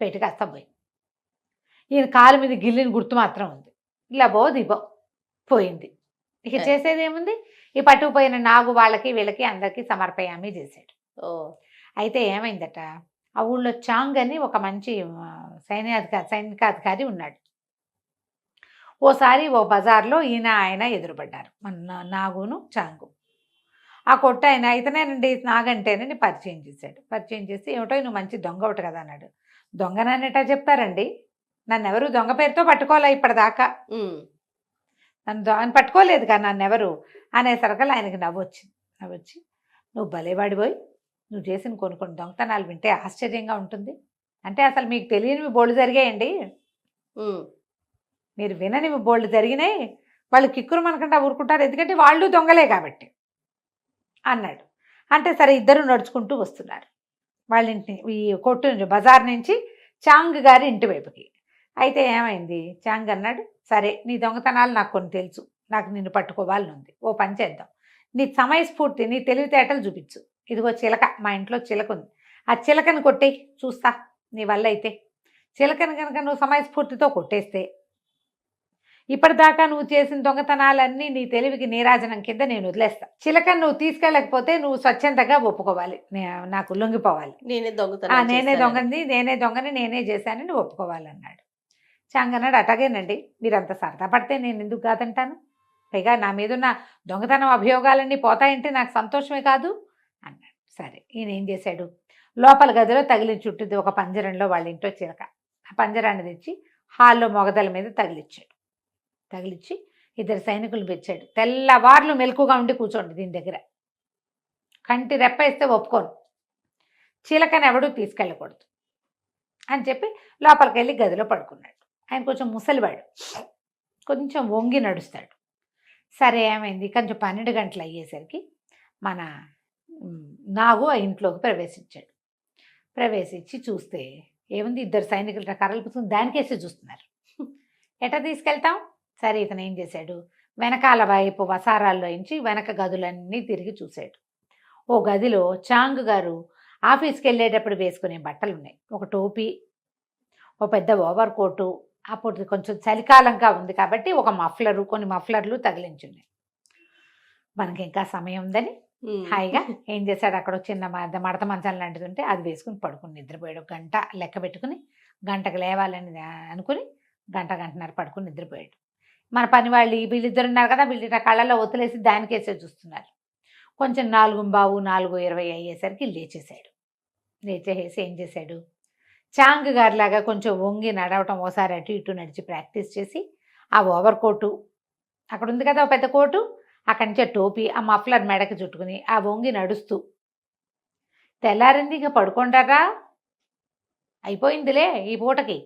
పెట్టి కాస్త పోయింది. ఈయన కాలు మీద గిల్లిన గుర్తు మాత్రం ఉంది. ఇలా దీపం పోయింది. ఇక చేసేది ఏముంది, ఈ పట్టుకుపోయిన నాగు వాళ్ళకి వీళ్ళకి అందరికీ సమర్పయామి చేశాడు. అయితే ఏమైందట, ఆ ఊళ్ళో చాంగ్ అని ఒక మంచి సైనికాధికారి ఉన్నాడు. ఓసారి ఓ బజార్లో ఆయన ఎదురుపడ్డారు, మన నాగును చాంగు. ఆ కొట్టాయన ఇతనేనండి నాగంటేనని పరిచయం చేశాడు. పరిచయం చేసి ఏమిటో నువ్వు మంచి దొంగ ఒకటి కదా అన్నాడు. దొంగననేటా చెప్తారండి, నన్ను ఎవరు దొంగ పేరుతో పట్టుకోలే ఇప్పటిదాకా, నన్ను పట్టుకోలేదు కదా నన్ను ఎవరు అనేసరికల్లా ఆయనకి నవ్వొచ్చి నువ్వు భలేవాడిపోయి నువ్వు చేసిన కొన్ని దొంగతనాలు వింటే ఆశ్చర్యంగా ఉంటుంది. అంటే అసలు మీకు తెలియనివి బోల్డ్ జరిగాయండి, మీరు విననివి బోల్డ్ జరిగినాయి. వాళ్ళు కిక్కురు మనకంటే ఊరుకుంటారు, ఎందుకంటే వాళ్ళు దొంగలే కాబట్టి అన్నాడు. అంటే సరే ఇద్దరు నడుచుకుంటూ వస్తున్నారు వాళ్ళ ఇంటి ఈ కొట్టు నుంచి, బజార్ నుంచి చాంగ్ గారి ఇంటి వైపుకి. అయితే ఏమైంది, చాంగ్ అన్నాడు, సరే నీ దొంగతనాలు నాకు కొన్ని తెలుసు, నాకు నిన్ను పట్టుకోవాలని ఉంది, ఓ పని చేద్దాం, నీ సమయస్ఫూర్తి నీ తెలివితేటలు చూపించు. ఇదిగో చిలక, మా ఇంట్లో చిలక ఉంది, ఆ చిలకను కొట్టేయి చూస్తా నీ వల్ల అయితే. చిలకను కనుక నువ్వు సమయస్ఫూర్తితో కొట్టేస్తే ఇప్పటిదాకా నువ్వు చేసిన దొంగతనాలన్నీ నీ తెలివికి నీరాజనం కింద నేను వదిలేస్తా. చిలకను నువ్వు తీసుకెళ్ళకపోతే నువ్వు స్వచ్ఛందంగా ఒప్పుకోవాలి, నాకు లొంగిపోవాలి, నేనే దొంగని నేనే చేశానని ఒప్పుకోవాలన్నాడు. చాంగ్ అన్నాడు, అటాగేనండి, మీరంత సరదా పడితే నేను ఎందుకు కాదంటాను, పైగా నా మీదున్న దొంగతనం అభియోగాలన్నీ పోతాయంటే నాకు సంతోషమే కాదు అన్నాడు. సరే ఈయన ఏం చేశాడు, లోపల గదిలో తగిలించి చుట్టూ ఒక పంజరంలో వాళ్ళ ఇంట్లో చిలక, ఆ పంజరాన్ని తెచ్చి హాల్లో మొగదల మీద తగిలిచ్చి ఇద్దరు సైనికులు పెంచాడు. తెల్లవార్లు మెలకుగా ఉండి కూర్చోండి దీని దగ్గర, కంటి రెప్పేస్తే ఒప్పుకోను, చిలకని ఎవడూ తీసుకెళ్ళకూడదు అని చెప్పి లోపలికి వెళ్ళి గదిలో పడుకున్నాడు. ఆయన కొంచెం ముసలివాడు, కొంచెం వంగి నడుస్తాడు. సరే ఏమైంది, కొంచెం 12 గంటలు అయ్యేసరికి మన నాగు ఆ ఇంట్లోకి ప్రవేశించి చూస్తే ఏముంది, ఇద్దరు సైనికులు కర్రలు పుచ్చుకుని దానికేసి చూస్తున్నారు. ఎట్లా తీసుకెళ్తాం, సరే ఇతను ఏం చేశాడు, వెనకాల వైపు వసారాల్లో నుంచి వెనక గదులన్నీ తిరిగి చూశాడు. ఓ గదిలో చాంగ్ గారు ఆఫీస్కి వెళ్ళేటప్పుడు వేసుకునే బట్టలు ఉన్నాయి, ఒక టోపీ, ఓ పెద్ద ఓవర్ కోటు, అప్పుడు కొంచెం చలికాలంగా ఉంది కాబట్టి ఒక మఫ్లరు, కొన్ని మఫ్లర్లు తగిలించున్నాయి. మనకి ఇంకా సమయం ఉందని హాయిగా ఏం చేశాడు, అక్కడ చిన్న మడత మంచాలు లాంటిది ఉంటే అది వేసుకుని పడుకుని నిద్రపోయాడు. గంట లెక్క పెట్టుకుని గంటకు లేవాలని అనుకుని గంటన్నర పడుకుని నిద్రపోయాడు. మన పని వాళ్ళు వీళ్ళిద్దరు ఉన్నారు కదా, వీళ్ళ కళ్ళలో ఒత్తులేసి దానికేసే చూస్తున్నారు. కొంచెం 4:15, 4:20 అయ్యేసరికి లేచేసి ఏం చేశాడు, చాంగ్ గారిలాగా కొంచెం వంగి నడవటం, ఓసారి అటు ఇటు నడిచి ప్రాక్టీస్ చేసి ఆ ఓవర్ కోటు అక్కడ ఉంది కదా పెద్ద కోటు, అక్కడి నుంచే టోపీ, ఆ మఫ్లర్ మెడకి చుట్టుకుని ఆ వంగి నడుస్తూ, తెల్లారింది ఇక పడుకుంటారా, అయిపోయిందిలే ఈ పూటకి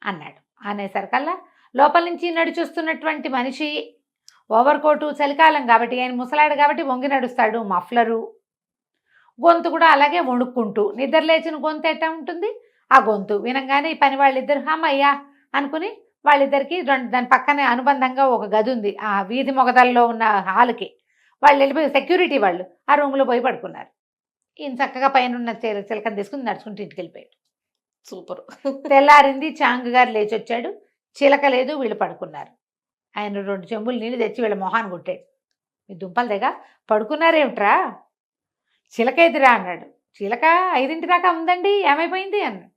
అన్నాడు. అనేసరికల్లా లోపల నుంచి నడిచొస్తున్నటువంటి మనిషి, ఓవర్ కోటు, చలికాలం కాబట్టి ఆయన ముసలాడు కాబట్టి వంగి నడుస్తాడు, మఫ్లరు, గొంతు కూడా అలాగే వణుక్కుంటూ, నిద్ర లేచిన గొంతు ఎట్లా ఉంటుంది ఆ గొంతు వినంగానే ఈ పని వాళ్ళిద్దరు అమ్మయ్యా అనుకుని వాళ్ళిద్దరికి దాని పక్కనే అనుబంధంగా ఒక గది ఉంది, ఆ వీధి మొగదల్లో ఉన్న హాల్కి వాళ్ళు వెళ్ళిపోయి సెక్యూరిటీ వాళ్ళు ఆ రూమ్లో పోయి పడుకున్నారు. ఈయన చక్కగా పైన ఉన్న చిలకని తీసుకుని నడుచుకుంటూ ఇంటికి వెళ్ళిపోయాడు. సూపర్. తెల్లారింది, చాంగ్ గారు లేచి వచ్చాడు, చిలక లేదు, వీళ్ళు పడుకున్నారు. ఆయన 2 చెంబులు నీళ్ళు తెచ్చి వీళ్ళ మొహాన్ని కొట్టాడు. మీ దుంపలు దగ్గర పడుకున్నారేమిట్రా, చిలక ఎదురా అన్నాడు. చిలక 5 దాకా ఉందండి, ఏమైపోయింది అన్నాడు.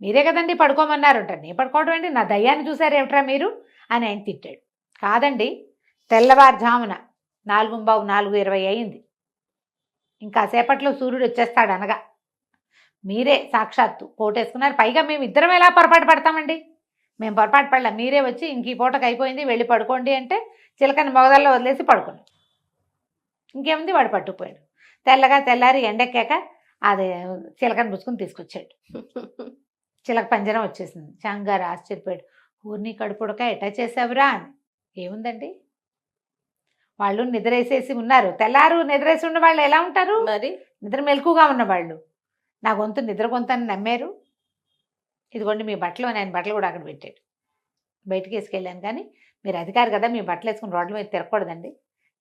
మీరే కదండి పడుకోమన్నారంట, నేను పడుకోవడం ఏంటి, నా దయ్యాన్ని చూసారేమిట్రా మీరు అని ఆయన తిట్టాడు. కాదండి, తెల్లవారుజామున 4:15, 4:20 అయింది, ఇంకా సేపట్లో సూర్యుడు వచ్చేస్తాడు అనగా మీరే సాక్షాత్తు కోటేసుకున్నారు. పైగా మేము ఇద్దరం ఎలా పొరపాటు పడతామండి, మేము పొరపాటు పడలే, మీరే వచ్చి ఇంక ఈ పూటకు అయిపోయింది వెళ్ళి పడుకోండి అంటే చిలకని మొగదల్లో వదిలేసి పడుకున్నాం. ఇంకేముంది, వాడు పట్టుకుపోయాడు. తెల్లారి ఎండెక్కాక అది చిలకని పుచ్చుకుని తీసుకొచ్చాడు. చిలక పంజరం వచ్చేసింది. చాంగ్ గారు ఆశ్చర్యపోయాడు, ఊరిని కడుపుడక ఎట్టా చేసావురా అని. ఏముందండి, వాళ్ళు నిద్రేసేసి ఉన్నారు, తెల్లారు నిద్రేసి ఉన్న వాళ్ళు ఎలా ఉంటారు, మరి నిద్ర మెలకుగా ఉన్నవాళ్ళు. నా గొంతు నిద్ర గొంతు అని నమ్మారు, ఇదిగోండి మీ బట్టలు, ఆయన బట్టలు కూడా అక్కడ పెట్టాడు. బయటికి వేసుకెళ్ళాను కానీ మీరు అధికారి కదా, మీ బట్టలు వేసుకుని రోడ్ల మీద తిరగకూడదండి,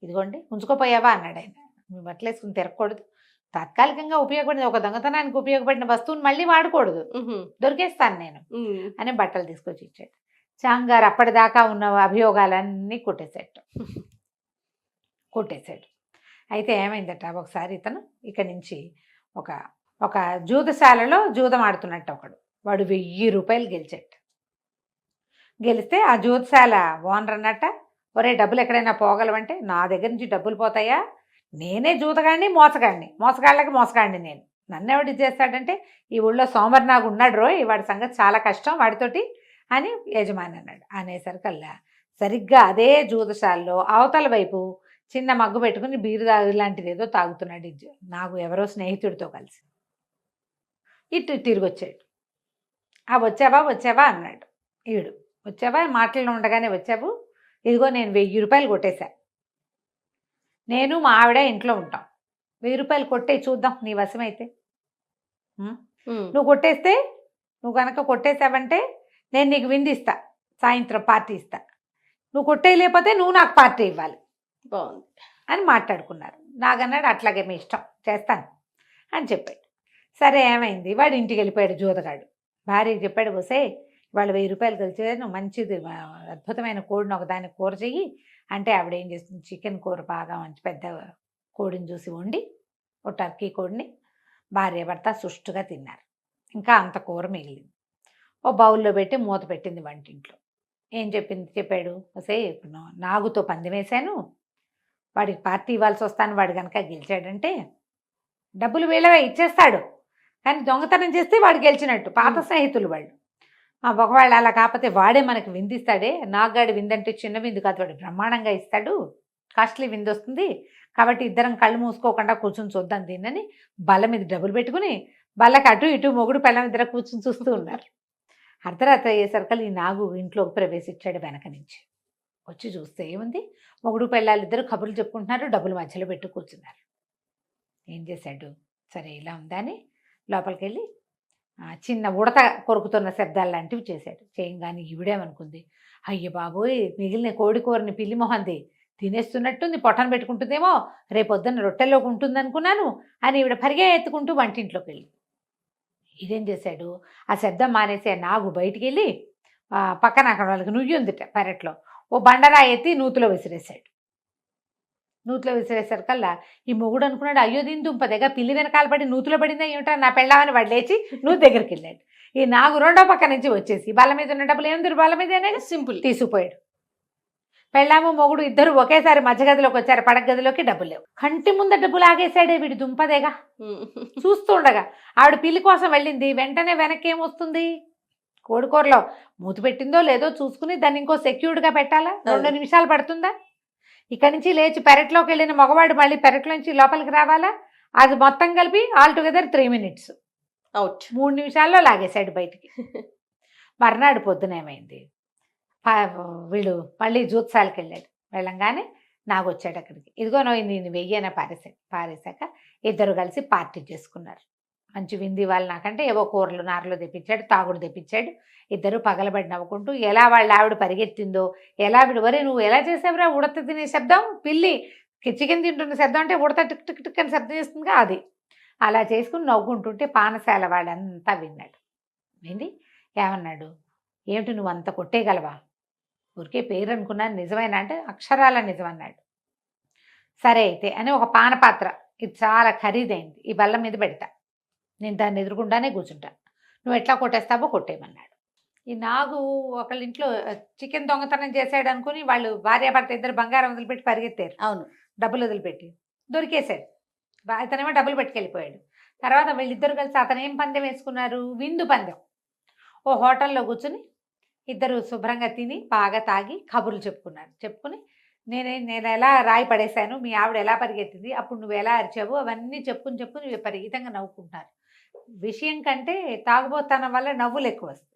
ఇదిగోండి ఉంచుకోపోయావా అన్నాడు ఆయన. మీ బట్టలు వేసుకుని తిరగకూడదు, తాత్కాలికంగా ఉపయోగపడిన ఒక దొంగతనానికి ఉపయోగపడిన వస్తువుని మళ్ళీ వాడకూడదు, దొరికేస్తాను నేను అని బట్టలు తీసుకొచ్చి ఇచ్చాడు. చాంగ్ గారు అప్పటిదాకా ఉన్న అభియోగాలన్నీ కొట్టేశాడు. అయితే ఏమైందట, ఒకసారి ఇతను ఇక్కడి నుంచి ఒక ఒక జూదశాలలో జూదం ఆడుతున్నట్టు ఒకడు, వాడు 1000 రూపాయలు గెలిచాడు. గెలిస్తే ఆ జూదశాల ఓనర్ అన్నట్ట, ఒరే డబ్బులు ఎక్కడైనా పోగలవంటే, నా దగ్గర నుంచి డబ్బులు పోతాయా, నేనే జూతగాడిని మోసగాళ్ళకి మోసగాడిని నేను, నన్ను ఎవడు చేస్తాడంటే, ఈ ఊళ్ళో సోమరినాగు ఉన్నాడు రోయ్, వాడి సంగతి చాలా కష్టం వాడితోటి అని యజమాని అన్నాడు. అనేసరికల్లా సరిగ్గా అదే జూదశాలలో అవతల వైపు చిన్న మగ్గు పెట్టుకుని బీరు లాంటిది ఏదో తాగుతున్నాడు నాకు ఎవరో స్నేహితుడితో కలిసి. ఇటు తిరిగి వచ్చాడు. వచ్చావా అన్నాడు ఈడు. వచ్చావా, మాటల్లో ఉండగానే వచ్చావు, ఇదిగో నేను 1000 రూపాయలు కొట్టేశా, నేను మా ఆవిడ ఇంట్లో ఉంటాం, 1000 రూపాయలు కొట్టే చూద్దాం నీ వశమైతే. నువ్వు కొట్టేస్తే, నువ్వు కనుక కొట్టేసావంటే నేను నీకు విందిస్తా, సాయంత్రం పార్టీ ఇస్తా, నువ్వు కొట్టేయలేకపోతే నువ్వు నాకు పార్టీ ఇవ్వాలి. బాగుంది అని మాట్లాడుకున్నారు. నాగన్నాడు అట్లాగే మీ ఇష్టం చేస్తాను అని చెప్పాడు. సరే ఏమైంది, వాడు ఇంటికి వెళ్ళిపోయాడు జూదగాడు. భార్యకి చెప్పాడు, వసే వాళ్ళు 1000 రూపాయలు కలిసి మంచిది అద్భుతమైన కోడిని ఒకదానికి కూర చెయ్యి అంటే, ఆవిడ ఏం చేస్తుంది, చికెన్ కూర బాగా మంచి పెద్ద కోడిని చూసి వండి, ఓ టర్కీ కోడిని భార్య భర్త సుష్టుగా తిన్నారు. ఇంకా అంత కూర మిగిలింది. ఓ బౌల్లో పెట్టి మూత పెట్టింది వంటింట్లో. ఏం చెప్పాడు, వసే నాగుతో పందెం వేశాను, వాడికి పార్టీ ఇవ్వాల్సి వస్తాను, వాడు కనుక గెలిచాడంటే డబ్బులు వీళ్ళవే ఇచ్చేస్తాడు, కానీ దొంగతనం చేస్తే వాడు గెలిచినట్టు. పాత స్నేహితులు వాళ్ళు. ఒకవేళ అలా కాకపోతే వాడే మనకి విందిస్తాడే, నాగాడి విందంటే చిన్న విందు కాదు, వాడు బ్రహ్మాండంగా ఇస్తాడు, కాస్ట్లీ విందు వస్తుంది, కాబట్టి ఇద్దరం కళ్ళు మూసుకోకుండా కూర్చొని చూద్దాం దీన్నని బల్ల మీద డబ్బులు పెట్టుకుని బల్లకి అటు ఇటు మొగుడు పెళ్ళం ఇద్దరు కూర్చొని చూస్తూ ఉన్నారు. అర్ధరాత్రి అయ్యేసరికి ఈ నాగు ఇంట్లోకి ప్రవేశించాడు వెనక నుంచి. వచ్చి చూస్తే ఏముంది, మొగుడు పెళ్ళాలిద్దరూ కబుర్లు చెప్పుకుంటున్నారు, డబ్బులు మధ్యలో పెట్టి కూర్చున్నారు. ఏం చేశాడు, సరే ఇలా ఉందా అని లోపలికి వెళ్ళి చిన్న ఉడత కొరుకుతున్న శబ్దాలు లాంటివి చేశాడు. చేయగానే ఈవిడేమనుకుంది, అయ్య బాబోయ్ మిగిలిన కోడి కూరని పిల్లి మొహంది తినేస్తున్నట్టుంది, పొట్టను పెట్టుకుంటుందేమో, రేపొద్దున్న రొట్టెల్లోకి ఉంటుంది అనుకున్నాను అని ఈవిడ పరిగే ఎత్తుకుంటూ వంటింట్లోకి వెళ్ళి. ఇదేం చేశాడు, ఆ శబ్దం మానేసి ఆ నాగు బయటికి వెళ్ళి పక్కన అక్కడ వాళ్ళకి నుయ్యి ఉందిట పెరట్లో, ఓ బండరా ఎత్తి నూతిలో విసిరేశాడు. నూతిలో విసిరేసరికల్లా ఈ మొగుడు అనుకున్నాడు, అయ్యో దీని దుంపదేగా పిల్లి వెనకాల పడి నూతిలో పడిందా ఏమిటా నా పెళ్ళామని వాడు లేచి నూతి దగ్గరికి వెళ్ళాడు. ఈ నాగు రెండో పక్క నుంచి వచ్చేసి బల్ల మీద ఉన్న డబ్బులు ఏముంది బల్ల మీద అనేది సింపుల్ తీసుకుపోయాడు. పెళ్ళాము మొగుడు ఇద్దరు ఒకేసారి మధ్య గదిలోకి వచ్చారు, పడక గదిలోకి డబ్బులు లేవు. కంటి ముంద డబ్బులు ఆగేశాడే వీడి దుంపదేగా. చూస్తూ ఉండగా ఆవిడ పిల్లి కోసం వెళ్ళింది, వెంటనే వెనక్కి ఏమొస్తుంది, కోడికూరలో మూతి పెట్టిందో లేదో చూసుకుని దాన్ని ఇంకో సెక్యూర్డ్గా పెట్టాలా, 2 నిమిషాలు పడుతుందా, ఇక్కడి నుంచి లేచి పెరట్లోకి వెళ్ళిన మగవాడు మళ్ళీ పెరట్లోంచి లోపలికి రావాలా, అది మొత్తం కలిపి ఆల్ టుగెదర్ 3 minutes అవుట్, 3 నిమిషాల్లో లాగేశాడు బయటికి. మర్నాడు పొద్దునేమైంది, వీడు మళ్ళీ జూత్సాలకి వెళ్ళాడు. వెళ్ళంగానే నాగొచ్చాడు అక్కడికి, ఇదిగో నేను 1000 పారేశాక ఇద్దరు కలిసి పార్టీ చేసుకున్నారు. మంచి వింది వాళ్ళు నాకంటే ఏవో కూరలు నారలు తెప్పించాడు, తాగుడు తెప్పించాడు. ఇద్దరు పగలబడి నవ్వుకుంటూ ఎలా వాళ్ళ ఆవిడ పరిగెత్తిందో, ఎలా వరే నువ్వు ఎలా చేసావురా, ఉడత తినే శబ్దం, పిల్లి చికెన్ తింటున్న శబ్దం అంటే ఉడత టిక్ టిక్ టిక్ అని శబ్దం చేస్తుందిగా అది, అలా చేసుకుని నవ్వుకుంటుంటే పానశాల వాడంతా విన్నాడు. విని ఏమన్నాడు, ఏమిటి నువ్వు అంత కొట్టేయగలవా, ఊరికే పేరు అనుకున్నాను, నిజమేనా అంటే అక్షరాల నిజమన్నాడు. సరే అయితే అని ఒక పానపాత్ర, ఇది చాలా ఖరీదైంది, ఈ బల్ల మీద పెడతా, నేను దాన్ని ఎదురుకుండానే కూర్చుంటా, నువ్వు ఎట్లా కొట్టేస్తావో కొట్టేయమన్నాడు. ఈ నాగు ఒకళ్ళ ఇంట్లో చికెన్ దొంగతనం చేశాడు అనుకుని వాళ్ళు భార్యాభర్త ఇద్దరు బంగారం వదిలిపెట్టి పరిగెత్తారు. అవును, డబ్బులు వదిలిపెట్టి దొరికేశాడు. అతనేమో డబ్బులు పెట్టుకెళ్ళిపోయాడు. తర్వాత వీళ్ళిద్దరు కలిసి అతను ఏం పందెం వేసుకున్నారు, విందు పందెం. ఓ హోటల్లో కూర్చుని ఇద్దరు శుభ్రంగా తిని బాగా తాగి కబుర్లు చెప్పుకుని నేను ఎలా రాయి పడేశాను, మీ ఆవిడ ఎలా పరిగెత్తింది, అప్పుడు నువ్వు ఎలా అరిచావు, అవన్నీ చెప్పుకుని విపరీతంగా నవ్వుకుంటున్నారు. విషయం కంటే తాగుబోతనం వల్ల నవ్వులు ఎక్కువ వస్తాయి.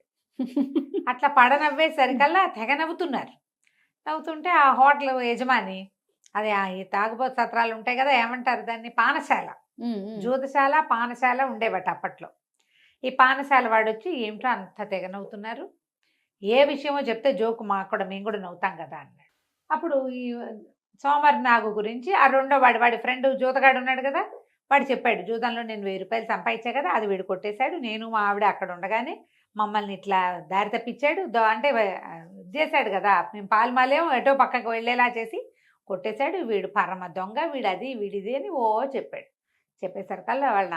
అట్లా పడనవ్వేసరికల్లా తెగ నవ్వుతుంటే ఆ హోటల్ యజమాని, అది ఈ తాగుబోతు సత్రాలు ఉంటాయి కదా, ఏమంటారు దాన్ని, పానశాల, జూదశాల పానశాల ఉండేవట అప్పట్లో. ఈ పానశాల వాడు వచ్చి ఏమిటో అంత తెగ నవ్వుతున్నారు, ఏ విషయమో చెప్తే జోకు మేము కూడా నవ్వుతాం కదా అన్నాడు. అప్పుడు ఈ సోమర్ నాగు గురించి ఆ రెండో వాడి ఫ్రెండ్ జూతగాడు ఉన్నాడు కదా, వాడు చెప్పాడు, జూదంలో నేను 1000 రూపాయలు సంపాదించా కదా, అది వీడు కొట్టేశాడు, నేను మా ఆవిడ అక్కడ ఉండగానే మమ్మల్ని ఇట్లా దారి తప్పించాడు, అంటే చేశాడు కదా, మేము పాల్మాలేమో ఎటో పక్కకు వెళ్ళేలా చేసి కొట్టేశాడు, వీడు పరమ దొంగ, వీడది వీడిది అని ఓ చెప్పాడు. చెప్పేసరికల్లా వాళ్ళ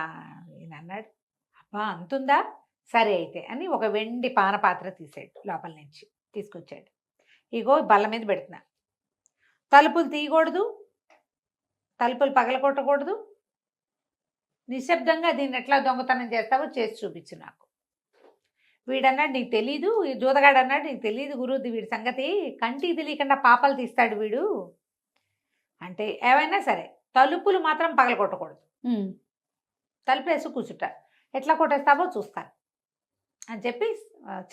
ఈయన అన్నాడు, అబ్బా అంతుందా, సరే అయితే అని ఒక వెండి పానపాత్ర తీసాడు, లోపల నుంచి తీసుకొచ్చాడు. ఇగో బల్ల మీద పెడుతున్నా, తలుపులు తీయకూడదు, తలుపులు పగలగొట్టకూడదు, నిశ్శబ్దంగా దీన్ని ఎట్లా దొంగతనం చేస్తావో చేసి చూపించు నాకు. వీడన్నాడు, నీకు తెలీదు, ఈ జూదగాడు అన్నాడు, నీకు తెలీదు గురు వీడి సంగతి, కంటికి తెలియకుండా పాపాలు తీస్తాడు వీడు అంటే. ఏమైనా సరే తలుపులు మాత్రం పగలగొట్టకూడదు, తలుపు వేసి కూర్చుంటా, ఎట్లా కొట్టేస్తావో చూస్తాను అని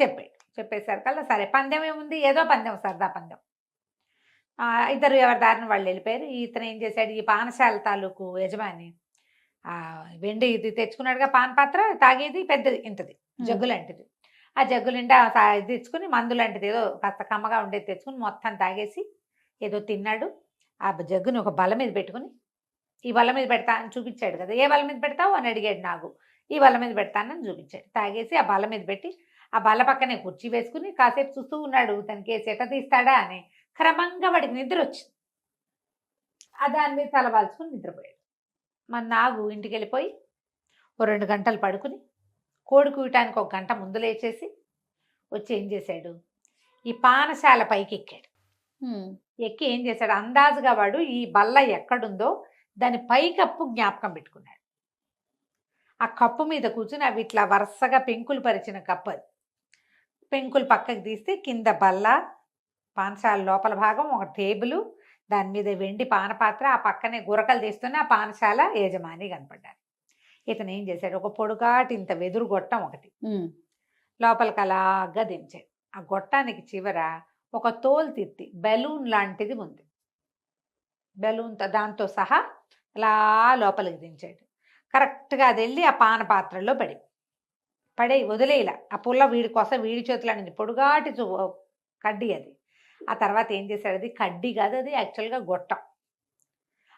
చెప్పాడు. చెప్పేసరికల్లా సరే పందెం ఏముంది, ఏదో పందెం, సరదా పందెం. ఇద్దరు ఎవరి దారిని వాళ్ళు వెళ్ళిపోయారు. ఇతను ఏం చేశాడు, ఈ పానశాల తాలూకు యజమాని వెండి ఇది తెచ్చుకున్నాడుగా పాన్ పాత్ర, తాగేది పెద్దది ఇంతది, జగ్గు లాంటిది. ఆ జగ్గు నిండా ఇది తెచ్చుకుని మందు లాంటిది ఏదో కాస్త కమ్మగా ఉండేది తెచ్చుకుని మొత్తం తాగేసి ఏదో తిన్నాడు. ఆ జగ్గుని ఒక బల్ల మీద పెట్టుకుని, ఈ బల్ల మీద పెడతా అని చూపించాడు కదా, ఏ బల్ల మీద పెడతావు అని అడిగాడు నాకు. ఈ బల్ల మీద పెడతానని చూపించాడు. తాగేసి ఆ బల్ల మీద పెట్టి ఆ బల్ల పక్కనే కుర్చీ వేసుకుని కాసేపు చూస్తూ ఉన్నాడు, తనకి ఎట తీస్తాడా అని. క్రమంగా వాడికి నిద్ర వచ్చింది. దాని మీద తలబాల్చుకుని నిద్రపోయాడు. మన నాగు ఇంటికి వెళ్ళిపోయి ఓ 2 గంటలు పడుకుని కోడి కూయటానికి 1 గంట ముందు లేచేసి వచ్చి ఏం చేశాడు, ఈ పానశాల పైకి ఎక్కాడు. ఎక్కి ఏం చేశాడు, అందాజుగా వాడు ఈ బల్ల ఎక్కడుందో దాని పైకప్పు జ్ఞాపకం పెట్టుకున్నాడు. ఆ కప్పు మీద కూర్చుని అవి ఇట్లా వరుసగా పెంకులు పరిచిన కప్పు, అది పెంకులు పక్కకు తీస్తే కింద బల్ల, పానశాల లోపల భాగం ఒక టేబుల్, దాని మీద వెండి పానపాత్ర, ఆ పక్కనే గురకలు తీస్తున్న ఆ పానశాల యజమాని కనపడ్డారు. ఇతను ఏం చేశాడు, ఒక పొడుగాటి ఇంత వెదురు గొట్టం ఒకటి లోపలికి అలాగా దించాడు. ఆ గొట్టానికి చివర ఒక తోలు తిత్తి బెలూన్ లాంటిది ఉంది. బెలూన్తో దాంతో సహా అలా లోపలికి దించాడు. కరెక్ట్గా అది వెళ్ళి ఆ పానపాత్రలో పడే వదిలేలా. ఆ పుల్ల వీడి కోసం వీడి చేతిలో అనేది పొడుగాటి కడ్డీ అది. ఆ తర్వాత ఏం చేశాడు, అది కడ్డీ కాదు, అది యాక్చువల్గా గొట్టం.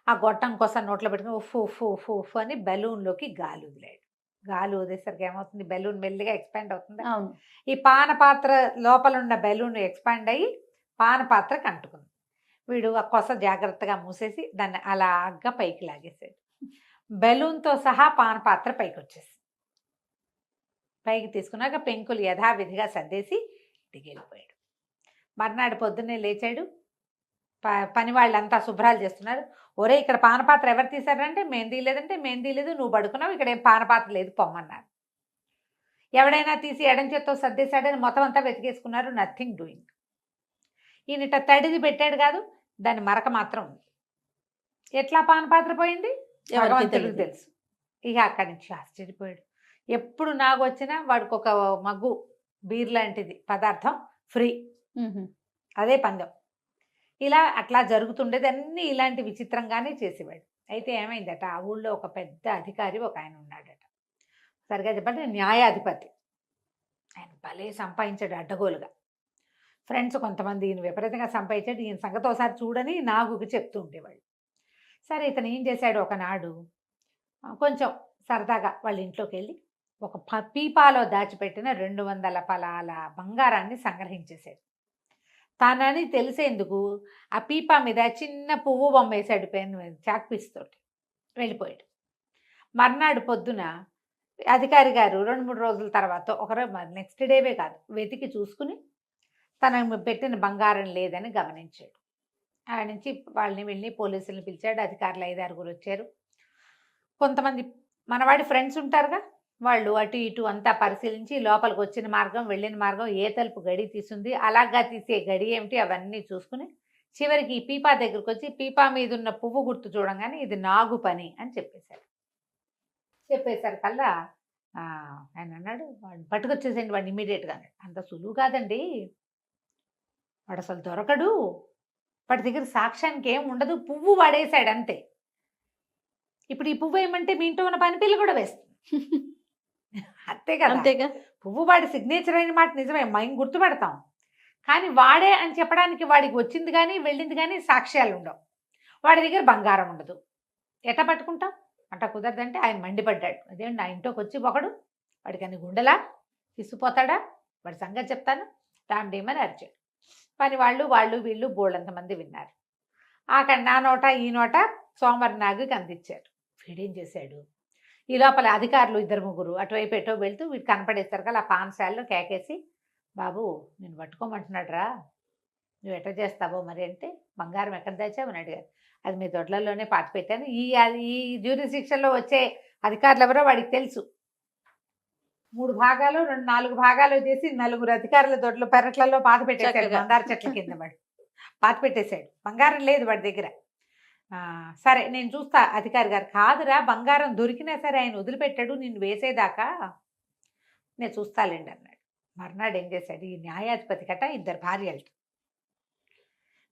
ఆ గొట్టం కోసం నోట్లో పెట్టుకుని ఉఫ్ ఉఫ్ ఉఫ్ ఉఫ్ అని బెలూన్లోకి గాలి వదిలాడు. గాలి వదిలేసరికి ఏమవుతుంది, బెలూన్ మెల్లిగా ఎక్స్పాండ్ అవుతుంది. ఈ పానపాత్ర లోపల ఉన్న బెలూన్ ఎక్స్పాండ్ అయ్యి పానపాత్రకు అంటుకుంది. వీడు ఆ కొస జాగ్రత్తగా మూసేసి దాన్ని అలాగా పైకి లాగేశాడు. బెలూన్తో సహా పానపాత్ర పైకి వచ్చేసి పైకి తీసుకున్నాక పెంకులు యథావిధిగా సర్దేసి ఇంటికి వెళ్ళిపోయాడు. మర్నాడు పొద్దున్నే లేచాడు. పని వాళ్ళంతా శుభ్రాలు చేస్తున్నారు. ఒరే ఇక్కడ పానపాత్ర ఎవరు తీశారంటే మెహందీ లేదంటే మెహందీ లేదు, నువ్వు పడుకున్నావు, ఇక్కడ ఏం పానపాత్ర లేదు పొమ్మన్నారు. ఎవడైనా తీసి ఎడం చేత్తో సర్దేశాడని మొత్తం అంతా వెతికేసుకున్నారు. Nothing doing. ఈయన తడిది పెట్టాడు కాదు, దాని మరక మాత్రం ఉంది. ఎట్లా పానపాత్ర పోయింది భగవంతుడికి తెలుసు. ఇక అక్కడి నుంచి ఆశ్చర్యపోయాడు. ఎప్పుడు నాకు వచ్చినా వాడికి ఒక మగ్గు బీర్ లాంటిది పదార్థం ఫ్రీ, అదే పందెం. ఇలా అట్లా జరుగుతుండేది. అన్నీ ఇలాంటి విచిత్రంగానే చేసేవాడు. అయితే ఏమైందట, ఆ ఊళ్ళో ఒక పెద్ద అధికారి ఒక ఆయన ఉన్నాడట. సరిగా చెప్పండి న్యాయాధిపతి. ఆయన భలే సంపాదించాడు అడ్డగోలుగా. ఫ్రెండ్స్ కొంతమంది ఈయన విపరీతంగా సంపాదించాడు. ఈయన సంగతి ఒకసారి చూడని నాగుకి చెప్తూ ఉండేవాళ్ళు. సరే ఇతను ఏం చేశాడు, ఒకనాడు కొంచెం సరదాగా వాళ్ళ ఇంట్లోకి వెళ్ళి ఒక పీపాలో దాచిపెట్టిన 200 పలాల బంగారాన్ని సంగ్రహించేశాడు. తానని తెలిసేందుకు ఆ పీపా మీద చిన్న పువ్వు బొమ్మ వేసాడు పెన్ చాక్పీస్ తోటి. వెళ్ళిపోయాడు. మర్నాడు పొద్దున అధికారి గారు 2-3 రోజుల తర్వాత ఒకరోజు నెక్స్ట్ డేవే కాదు వెతికి చూసుకుని తనకు పెట్టిన బంగారం లేదని గమనించాడు. ఆడ నుంచి వాళ్ళని వెళ్ళి పోలీసులను పిలిచాడు. అధికారులు 5-6 వచ్చారు. కొంతమంది మనవాడి ఫ్రెండ్స్ ఉంటారుగా, వాళ్ళు అటు ఇటు అంతా పరిశీలించి లోపలికి వచ్చిన మార్గం వెళ్ళిన మార్గం ఏ తలుపు గడి తీసింది, అలాగా తీసే గడి ఏమిటి అవన్నీ చూసుకుని చివరికి ఈ పీపా దగ్గరికి వచ్చి పీపా మీద ఉన్న పువ్వు గుర్తు చూడంగానే ఇది నాగు పని అని చెప్పేశారు. చెప్పేసరికల్లా ఆయన అన్నాడు, వాడిని పట్టుకొచ్చేసేయండి వాడిని ఇమీడియట్గా. అంత సులువు కాదండి, వాడు అసలు దొరకడు, వాడి దగ్గర సాక్ష్యానికి ఏం ఉండదు, పువ్వు వాడేశాడు అంతే. ఇప్పుడు ఈ పువ్వు ఏమంటే మీ ఇంట్లో ఉన్న పని పిల్ల కూడా వేస్తుంది అంతే కదా. పువ్వు వాడి సిగ్నేచర్ అయిన మాట నిజమే, మేము గుర్తుపెడతాం. కానీ వాడే అని చెప్పడానికి వాడికి వచ్చింది కానీ వెళ్ళింది కానీ సాక్ష్యాలు ఉండవు. వాడి దగ్గర బంగారం ఉండదు, ఎట్లా పట్టుకుంటాం అంట. కుదరదంటే ఆయన మండిపడ్డాడు. అదేంటి నా ఇంట్లోకి వచ్చి ఒకడు వాడికి అన్ని గుండెలా తీసుకుపోతాడా, వాడి సంగతి చెప్తాను రామ్డేమని అరిచాడు. పని వాళ్ళు వీళ్ళు బోళ్ళంతమంది విన్నారు. అక్కడ నా నోట ఈ నోట సోమవారి నాగుకి అందించారు. వీడేం చేశాడు, ఈ లోపల అధికారులు 2-3 అటువైపు ఎటో వెళ్తూ వీడు కనపడేస్తారు కదా, ఆ పాన్శాలలో కేకేసి, బాబు నేను పట్టుకోమంటున్నాడు రా, నువ్వు ఎట్లా చేస్తావో మరి అంటే, బంగారం ఎక్కడ దాచావని అడిగారు. అది మీ దొడ్లలోనే పాతి పెట్టాను. ఈ జ్యూరిస్డిక్షన్లో వచ్చే అధికారులు ఎవరో వాడికి తెలుసు. 3 భాగాలు 4 భాగాలు చేసి 4 అధికారుల దొడ్ల పెరట్లలో పాతి పెట్టేశాడు. చక్కగా. మందార చెట్ల కింద వాడు పాతి పెట్టేశాడు. బంగారం లేదు వాడి దగ్గర. సరే నేను చూస్తా అధికారి గారు. కాదురా, బంగారం దొరికినా సరే ఆయన వదిలిపెట్టాడు నిన్ను వేసేదాకా, నేను చూస్తాలేండి అన్నాడు. మర్నాడు ఏం చేశాడు, ఈ న్యాయాధిపతి కట 2 భార్యలు.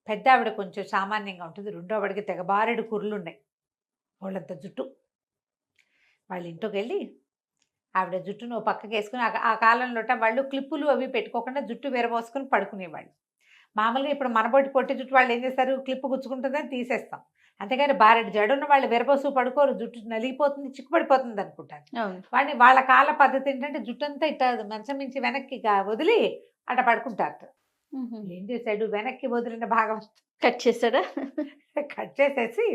పెద్ద ఆవిడ కొంచెం సామాన్యంగా ఉంటుంది, రెండో ఆవిడకి తెగబారెడు కుర్రలు ఉన్నాయి, వాళ్ళంత జుట్టు. వాళ్ళ ఇంట్లోకి వెళ్ళి ఆవిడ జుట్టును ఓ పక్కకి వేసుకుని, ఆ కాలంలోట వాళ్ళు క్లిప్పులు అవి పెట్టుకోకుండా జుట్టు విరబోసుకుని పడుకునేవాళ్ళు. మామూలుగా ఇప్పుడు మనబోటి పొట్టి జుట్టు వాళ్ళు ఏం చేస్తారు, క్లిప్పు గుచ్చుకుంటుందని తీసేస్తాం. అంతేగాని బారెడు జడున్న వాళ్ళు విరబోసు పడుకోరు, జుట్టు నలిగిపోతుంది, చిక్కుపడిపోతుంది అనుకుంటారు. వాడిని వాళ్ళ కాల పద్ధతి ఏంటంటే జుట్టు అంతా ఇట్లా మంచం మించి వెనక్కి వదిలి అట్లా పడుకుంటారు. ఏం చేశాడు, వెనక్కి వదిలిన భాగం కట్ చేశాడా? కట్ చేసేసి,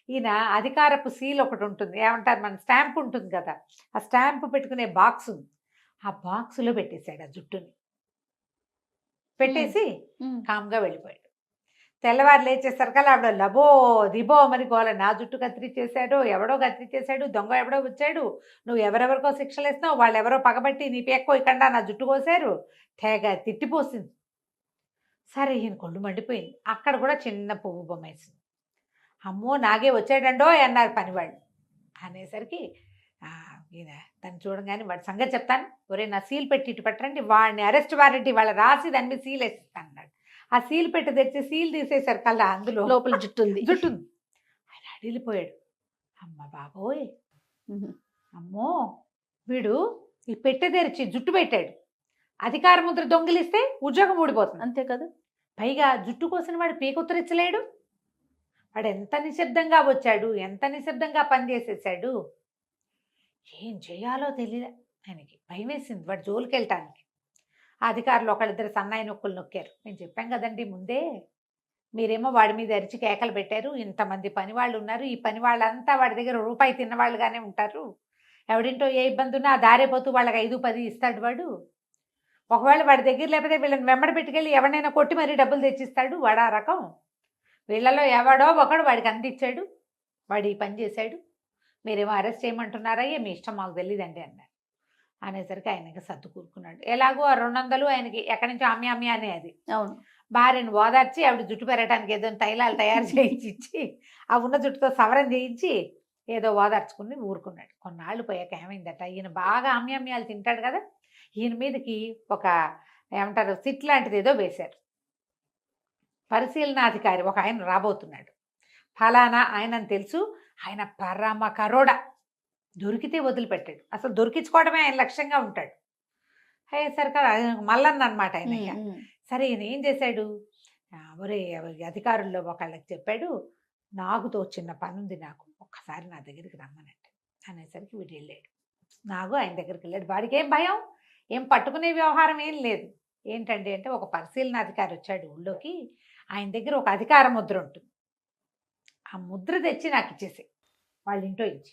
ఈయన అధికారపు సీల్ ఒకటి ఉంటుంది, ఏమంటారు మన స్టాంప్ ఉంటుంది కదా, ఆ స్టాంప్ పెట్టుకునే బాక్స్ ఉంది, ఆ బాక్సులో పెట్టేశాడు ఆ జుట్టుని. పెట్టేసి కామ్గా వెళ్ళిపోయాడు. తెల్లవారు లేచేసరికల్లా ఆవిడ లబో దిబో మరి గోల, నా జుట్టు కత్తిరించేశాడు, ఎవడో కత్తిరించేశాడు, దొంగ ఎవడో వచ్చాడు, నువ్వు ఎవరెవరికో శిక్షలు ఇస్తున్నావు, వాళ్ళు ఎవరో పగబట్టి నీ పేక్కో ఇక్కడ నా జుట్టు కోసారు, తెగ తిట్టిపోసింది. సరే ఈయన కొళ్ళు మండిపోయింది. అక్కడ కూడా చిన్న పువ్వు బొమ్మ వేసింది. అమ్మో నాగే వచ్చాడండో అన్నారు పనివాళ్ళు. అనేసరికి ఈయన తను చూడగానే వాడి సంగతి చెప్తాను, ఒరే నా సీల్ పెట్టి ఇటు పెట్టండి, వాడిని అరెస్ట్ వారెంట్ వాళ్ళ రాసి దాని మీద సీల్ వేసిస్తాను అన్నాడు. ఆ సీల్ పెట్టి తెచ్చి సీల్ తీసేశారు కల్లా, అందులో లోపల జుట్టు ఉంది. ఆయన అడిగిపోయాడు. అమ్మ బాబోయ్, అమ్మో వీడు ఈ పెట్టె తెరిచి జుట్టు పెట్టాడు, అధికార ముద్ర దొంగిలిస్తే ఉద్యోగం ఊడిపోతుంది. అంతే కదా. పైగా జుట్టు కోసం వాడు పీకొత్తరిచ్చలేడు. వాడు ఎంత నిశ్శబ్దంగా వచ్చాడు, ఎంత నిశ్శబ్దంగా పనిచేసేసాడు. ఏం చేయాలో తెలియలే ఆయనకి, భయం వేసింది వాడు జోలికి వెళ్ళటానికి. ఆ అధికారులు ఒకళ్ళిద్దరు సన్నాయి నొక్కులు నొక్కారు. నేను చెప్పాం కదండి ముందే, మీరేమో వాడి మీద అరిచి కేకలు పెట్టారు, ఇంతమంది పని వాళ్ళు ఉన్నారు, ఈ పని వాళ్ళంతా వాడి దగ్గర రూపాయి తిన్నవాళ్ళుగానే ఉంటారు, ఎవడింటో ఏ ఇబ్బంది ఉన్నా ఆ దారిపోతూ వాళ్ళకి 5-10 ఇస్తాడు వాడు. ఒకవేళ వాడి దగ్గర లేకపోతే వీళ్ళని వెంబడి పెట్టుకెళ్ళి ఎవరినైనా కొట్టి మరీ డబ్బులు తెచ్చిస్తాడు వాడు. ఆ రకం వీళ్ళలో ఎవడో ఒకడు వాడికి అందించాడు, వాడు ఈ పని చేశాడు, మీరేమో అరెస్ట్ చేయమంటున్నారయ్యే, మీ ఇష్టం మాకు తెలియదండి అన్నారు. అనేసరికి ఆయనకి సర్దు కూరుకున్నాడు. ఎలాగో ఆ 200 ఆయనకి ఎక్కడి నుంచి అమ్మి అనే అది. అవును. భార్యను ఓదార్చి ఆవిడ జుట్టు పెరగడానికి ఏదో తైలాలు తయారు చేయించి ఆ ఉన్న జుట్టుతో సవరం చేయించి ఏదో ఓదార్చుకుని ఊరుకున్నాడు. కొన్నాళ్ళు పోయాక ఏమైందట, ఈయన బాగా అమ్యాలు తింటాడు కదా, ఈయన మీదకి ఒక ఏమంటారు సిట్ లాంటిది ఏదో వేశారు. పరిశీలనాధికారి ఒక ఆయన రాబోతున్నాడు, ఫలానా ఆయనని తెలుసు, ఆయన పరమ కరోడ, దొరికితే వదిలిపెట్టాడు, అసలు దొరికించుకోవడమే ఆయన లక్ష్యంగా ఉంటాడు. అయ్యేసరికి మల్లన్న అనమాట ఆయన. సరే ఈయన ఏం చేశాడు, ఒరే అధికారుల్లో ఒకళ్ళకి చెప్పాడు, నాగుతో చిన్న పని ఉంది నాకు, ఒక్కసారి నా దగ్గరికి రమ్మనంటే. అనేసరికి వీడు వెళ్ళాడు. నాగు ఆయన దగ్గరికి వెళ్ళాడు. వాడికి ఏం భయం, ఏం పట్టుకునే వ్యవహారం ఏం లేదు. ఏంటండి అంటే, ఒక పరిశీలనాధికారి వచ్చాడు ఊళ్ళోకి, ఆయన దగ్గర ఒక అధికార ముద్ర ఉంటుంది, ఆ ముద్ర తెచ్చి నాకు ఇచ్చేసి వాళ్ళ ఇంట్లో ఇచ్చి,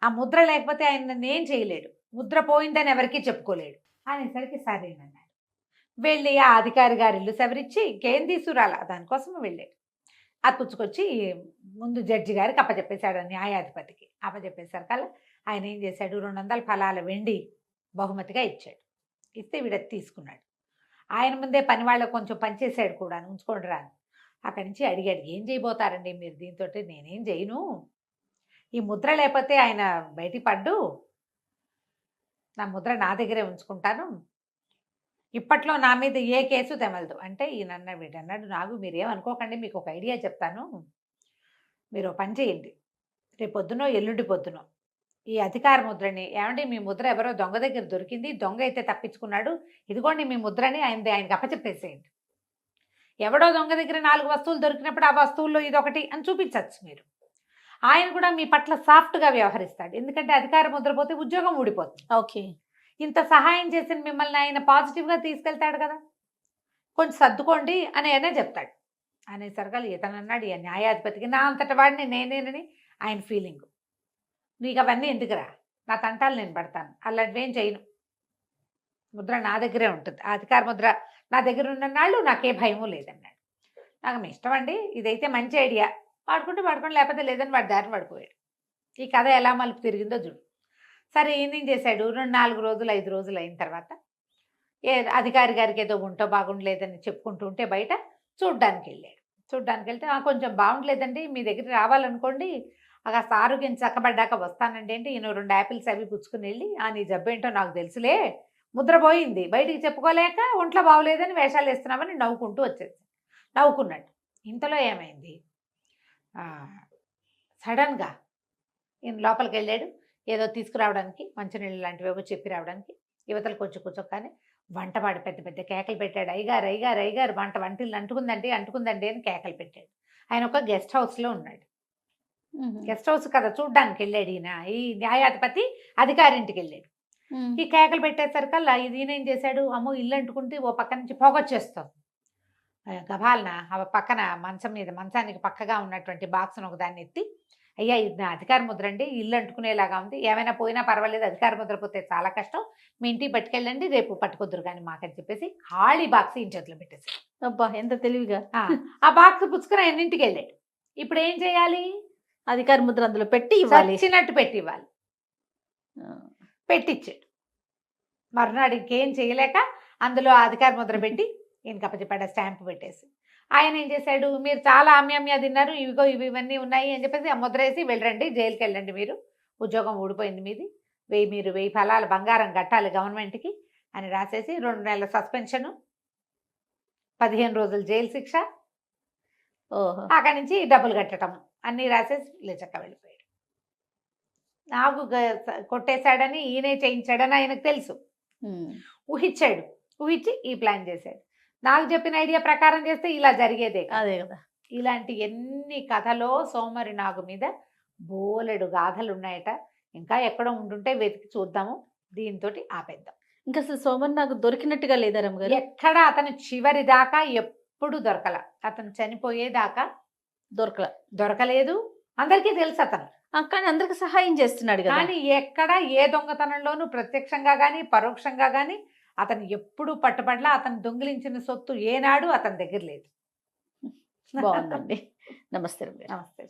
ఆ ముద్ర లేకపోతే ఆయన ఏం చేయలేడు, ముద్ర పోయిందని ఎవరికీ చెప్పుకోలేడు అనేసరికి సరేనన్నాడు. వెళ్ళి ఆ అధికారి గారి ఇల్లు సవరించి ఇంకేం తీసుకురాలా, దానికోసం వెళ్ళాడు. అది పుచ్చుకొచ్చి ముందు జడ్జి గారికి అప్పచెప్పేశాడు, న్యాయాధిపతికి అప్పచెప్పేసరికల్లా ఆయన ఏం చేశాడు, 200 ఫలాల వెండి బహుమతిగా ఇచ్చాడు. ఇస్తే వీడది తీసుకున్నాడు. ఆయన ముందే పని వాళ్ళకు కొంచెం పనిచేసాడు కూడా, ఉంచుకోండి రాను. అక్కడి నుంచి అడిగాడు, ఏం చేయబోతారండి మీరు దీంతో? నేనేం చేయను, ఈ ముద్ర లేకపోతే ఆయన బయటికి పడ్డు, నా ముద్ర నా దగ్గరే ఉంచుకుంటాను, ఇప్పట్లో నా మీద ఏ కేసు తెమలదు అంటే. ఈయన వీడన్నాడు, నాకు మీరేమనుకోకండి, మీకు ఒక ఐడియా చెప్తాను, మీరు పని చేయండి, రేపు పొద్దునో ఎల్లుండి పొద్దునో ఈ అధికార ముద్రని, ఏమంటే మీ ముద్ర ఎవరో దొంగ దగ్గర దొరికింది, దొంగ అయితే తప్పించుకున్నాడు, ఇదిగోండి మీ ముద్రని ఆయనకి అప్పచెప్పేసేయండి. ఎవడో దొంగ దగ్గర 4 వస్తువులు దొరికినప్పుడు ఆ వస్తువుల్లో ఇదొకటి అని చూపించవచ్చు మీరు. ఆయన కూడా మీ పట్ల సాఫ్ట్గా వ్యవహరిస్తాడు, ఎందుకంటే అధికార ముద్ర పోతే ఉద్యోగం ఊడిపోతుంది. ఓకే, ఇంత సహాయం చేసిన మిమ్మల్ని ఆయన పాజిటివ్గా తీసుకెళ్తాడు కదా, కొంచెం సర్దుకోండి అని చెప్తాడు. అనేసరిగా ఇతను అన్నాడు, ఈ న్యాయాధిపతికి నా అంతటి వాడిని నేనేనని ఆయన ఫీలింగ్. నీకు అవన్నీ ఎందుకురా, నా తంటాలు నేను పడతాను, అలాంటివేం చేయను, ముద్ర నా దగ్గరే ఉంటుంది, ఆ అధికార ముద్ర నా దగ్గర ఉన్న నాళ్ళు నాకే భయము లేదన్నాడు. నాకు మీ ఇష్టం అండి, ఇదైతే మంచి ఐడియా, వాడుకుంటే వాడుకోండి, లేకపోతే లేదని వాడి దారిని పడిపోయాడు. ఈ కథ ఎలా మలుపు తిరిగిందో చూడు. సరే ఈయన చేశాడు, 2-4 రోజులు 5 రోజులు అయిన తర్వాత అధికారి గారికి ఏదో గుంటో బాగుండలేదని చెప్పుకుంటూ ఉంటే బయట చూడ్డానికి వెళ్ళాడు. చూడ్డానికి వెళ్తే కొంచెం బాగుండలేదండి, మీ దగ్గరికి రావాలనుకోండి, కాస్త ఆరోగ్యం చక్కబడ్డాక వస్తానండి అంటే ఈయన 2 యాపిల్స్ అవి పుచ్చుకుని వెళ్ళి, నీ జబ్బేంటో నాకు తెలుసులే, ముద్ర పోయింది, బయటికి చెప్పుకోలేక ఒంట్లో బాగోలేదని వేషాలు వేస్తున్నామని నవ్వుకుంటూ వచ్చేది. నవ్వుకున్నాడు. ఇంతలో ఏమైంది, సడన్గా ఈయన లోపలికి వెళ్ళాడు, ఏదో తీసుకురావడానికి మంచినీళ్ళు లాంటివి ఏవో చెప్పి రావడానికి. యువతలు కొంచెం కూర్చోగానే వంటవాడు పెద్ద పెద్ద కేకలు పెట్టాడు. అయ్యగారు అయ్యగారు అయ్యగారు వంటిల్ని అంటుకుందండి అంటుకుందండి అని కేకలు పెట్టాడు. ఆయన ఒక గెస్ట్ హౌస్లో ఉన్నాడు. గెస్ట్ హౌస్ కదా చూడ్డానికి వెళ్ళాడు ఈయన, ఈ న్యాయాధిపతి అధికారింటికి వెళ్ళాడు. ఈ కేకలు పెట్టేసరికల్లా ఈయన ఏం చేశాడు, అమ్మో ఇల్లు అంటుకుంటే ఓ పక్క నుంచి పొగొచ్చేస్తాం. గబాలన ఆ పక్కన మంచానికి పక్కగా ఉన్నటువంటి బాక్స్ను ఒకదాన్ని ఎత్తి, అయ్యా ఇది నా అధికార ముద్ర అండి, ఇల్లు అంటుకునేలాగా ఉంది, ఏమైనా పోయినా పర్వాలేదు, అధికార ముద్ర పోతే చాలా కష్టం, మీ ఇంటికి పట్టుకెళ్ళండి, రేపు పట్టుకొద్దురు కానీ మాకని చెప్పేసి ఖాళీ బాక్స్ ఈయన చేతిలో పెట్టేశాడు. అబ్బా ఎంత తెలివిగా. ఆ బాక్స్ పుచ్చుకుని ఆయన ఇంటికి వెళ్ళాడు. ఇప్పుడు ఏం చేయాలి, అధికార ముద్ర అందులో పెట్టి ఇవ్వాలి, చిన్నట్టు పెట్టి ఇవ్వాలి. పెట్టించాడు. మరునాడు ఇంకేం చేయలేక అందులో అధికార ముద్ర పెట్టి ఈయనకి అప్పచెప్పాడు, స్టాంపు పెట్టేసి. ఆయన ఏం చేశాడు, మీరు చాలా ఆమ్యామ్యా తిన్నారు, ఇవిగో ఇవన్నీ ఉన్నాయి అని చెప్పేసి ఆ ముద్ర వేసి వెళ్ళండి, జైలుకి వెళ్ళండి, మీరు ఉద్యోగం ఊడిపోయింది మీది, మీరు 1000 ఫలాలు బంగారం కట్టాలి గవర్నమెంట్కి అని రాసేసి 2 నెలల సస్పెన్షను, 15 రోజులు జైలు శిక్ష, అక్కడి నుంచి డబ్బులు కట్టడం అన్నీ రాసేసి లేచక్క వెళ్ళిపోయాడు. నాకు కొట్టేశాడని ఈయనే చేయించాడని ఆయనకు తెలుసు. ఊహించాడు, ఊహించి ఈ ప్లాన్ చేశాడు. నాకు చెప్పిన ఐడియా ప్రకారం చేస్తే ఇలా జరిగేదే. అదే కదా. ఇలాంటి ఎన్ని కథలో సోమరి నాగు మీద బోలెడు గాథలు ఉన్నాయట. ఇంకా ఎక్కడో ఉంటుంటే వెతికి చూద్దాము, దీంతో ఆపేద్దాం. ఇంకా అసలు సోమరి నాకు దొరికినట్టుగా లేదా రమ్మగారు? ఎక్కడ అతను చివరి దాకా ఎప్పుడు దొరకల, అతను చనిపోయేదాకా దొరకలేదు. అందరికీ తెలుసు అతను, కానీ అందరికి సహాయం చేస్తున్నాడు కదా. కానీ ఎక్కడ ఏ దొంగతనంలోనూ ప్రత్యక్షంగా కానీ పరోక్షంగా కానీ అతను ఎప్పుడు పట్టుబడలా. అతను దొంగిలించిన సొత్తు ఏనాడు అతని దగ్గర లేదు. బాగుందండి. నమస్తే. నమస్తే.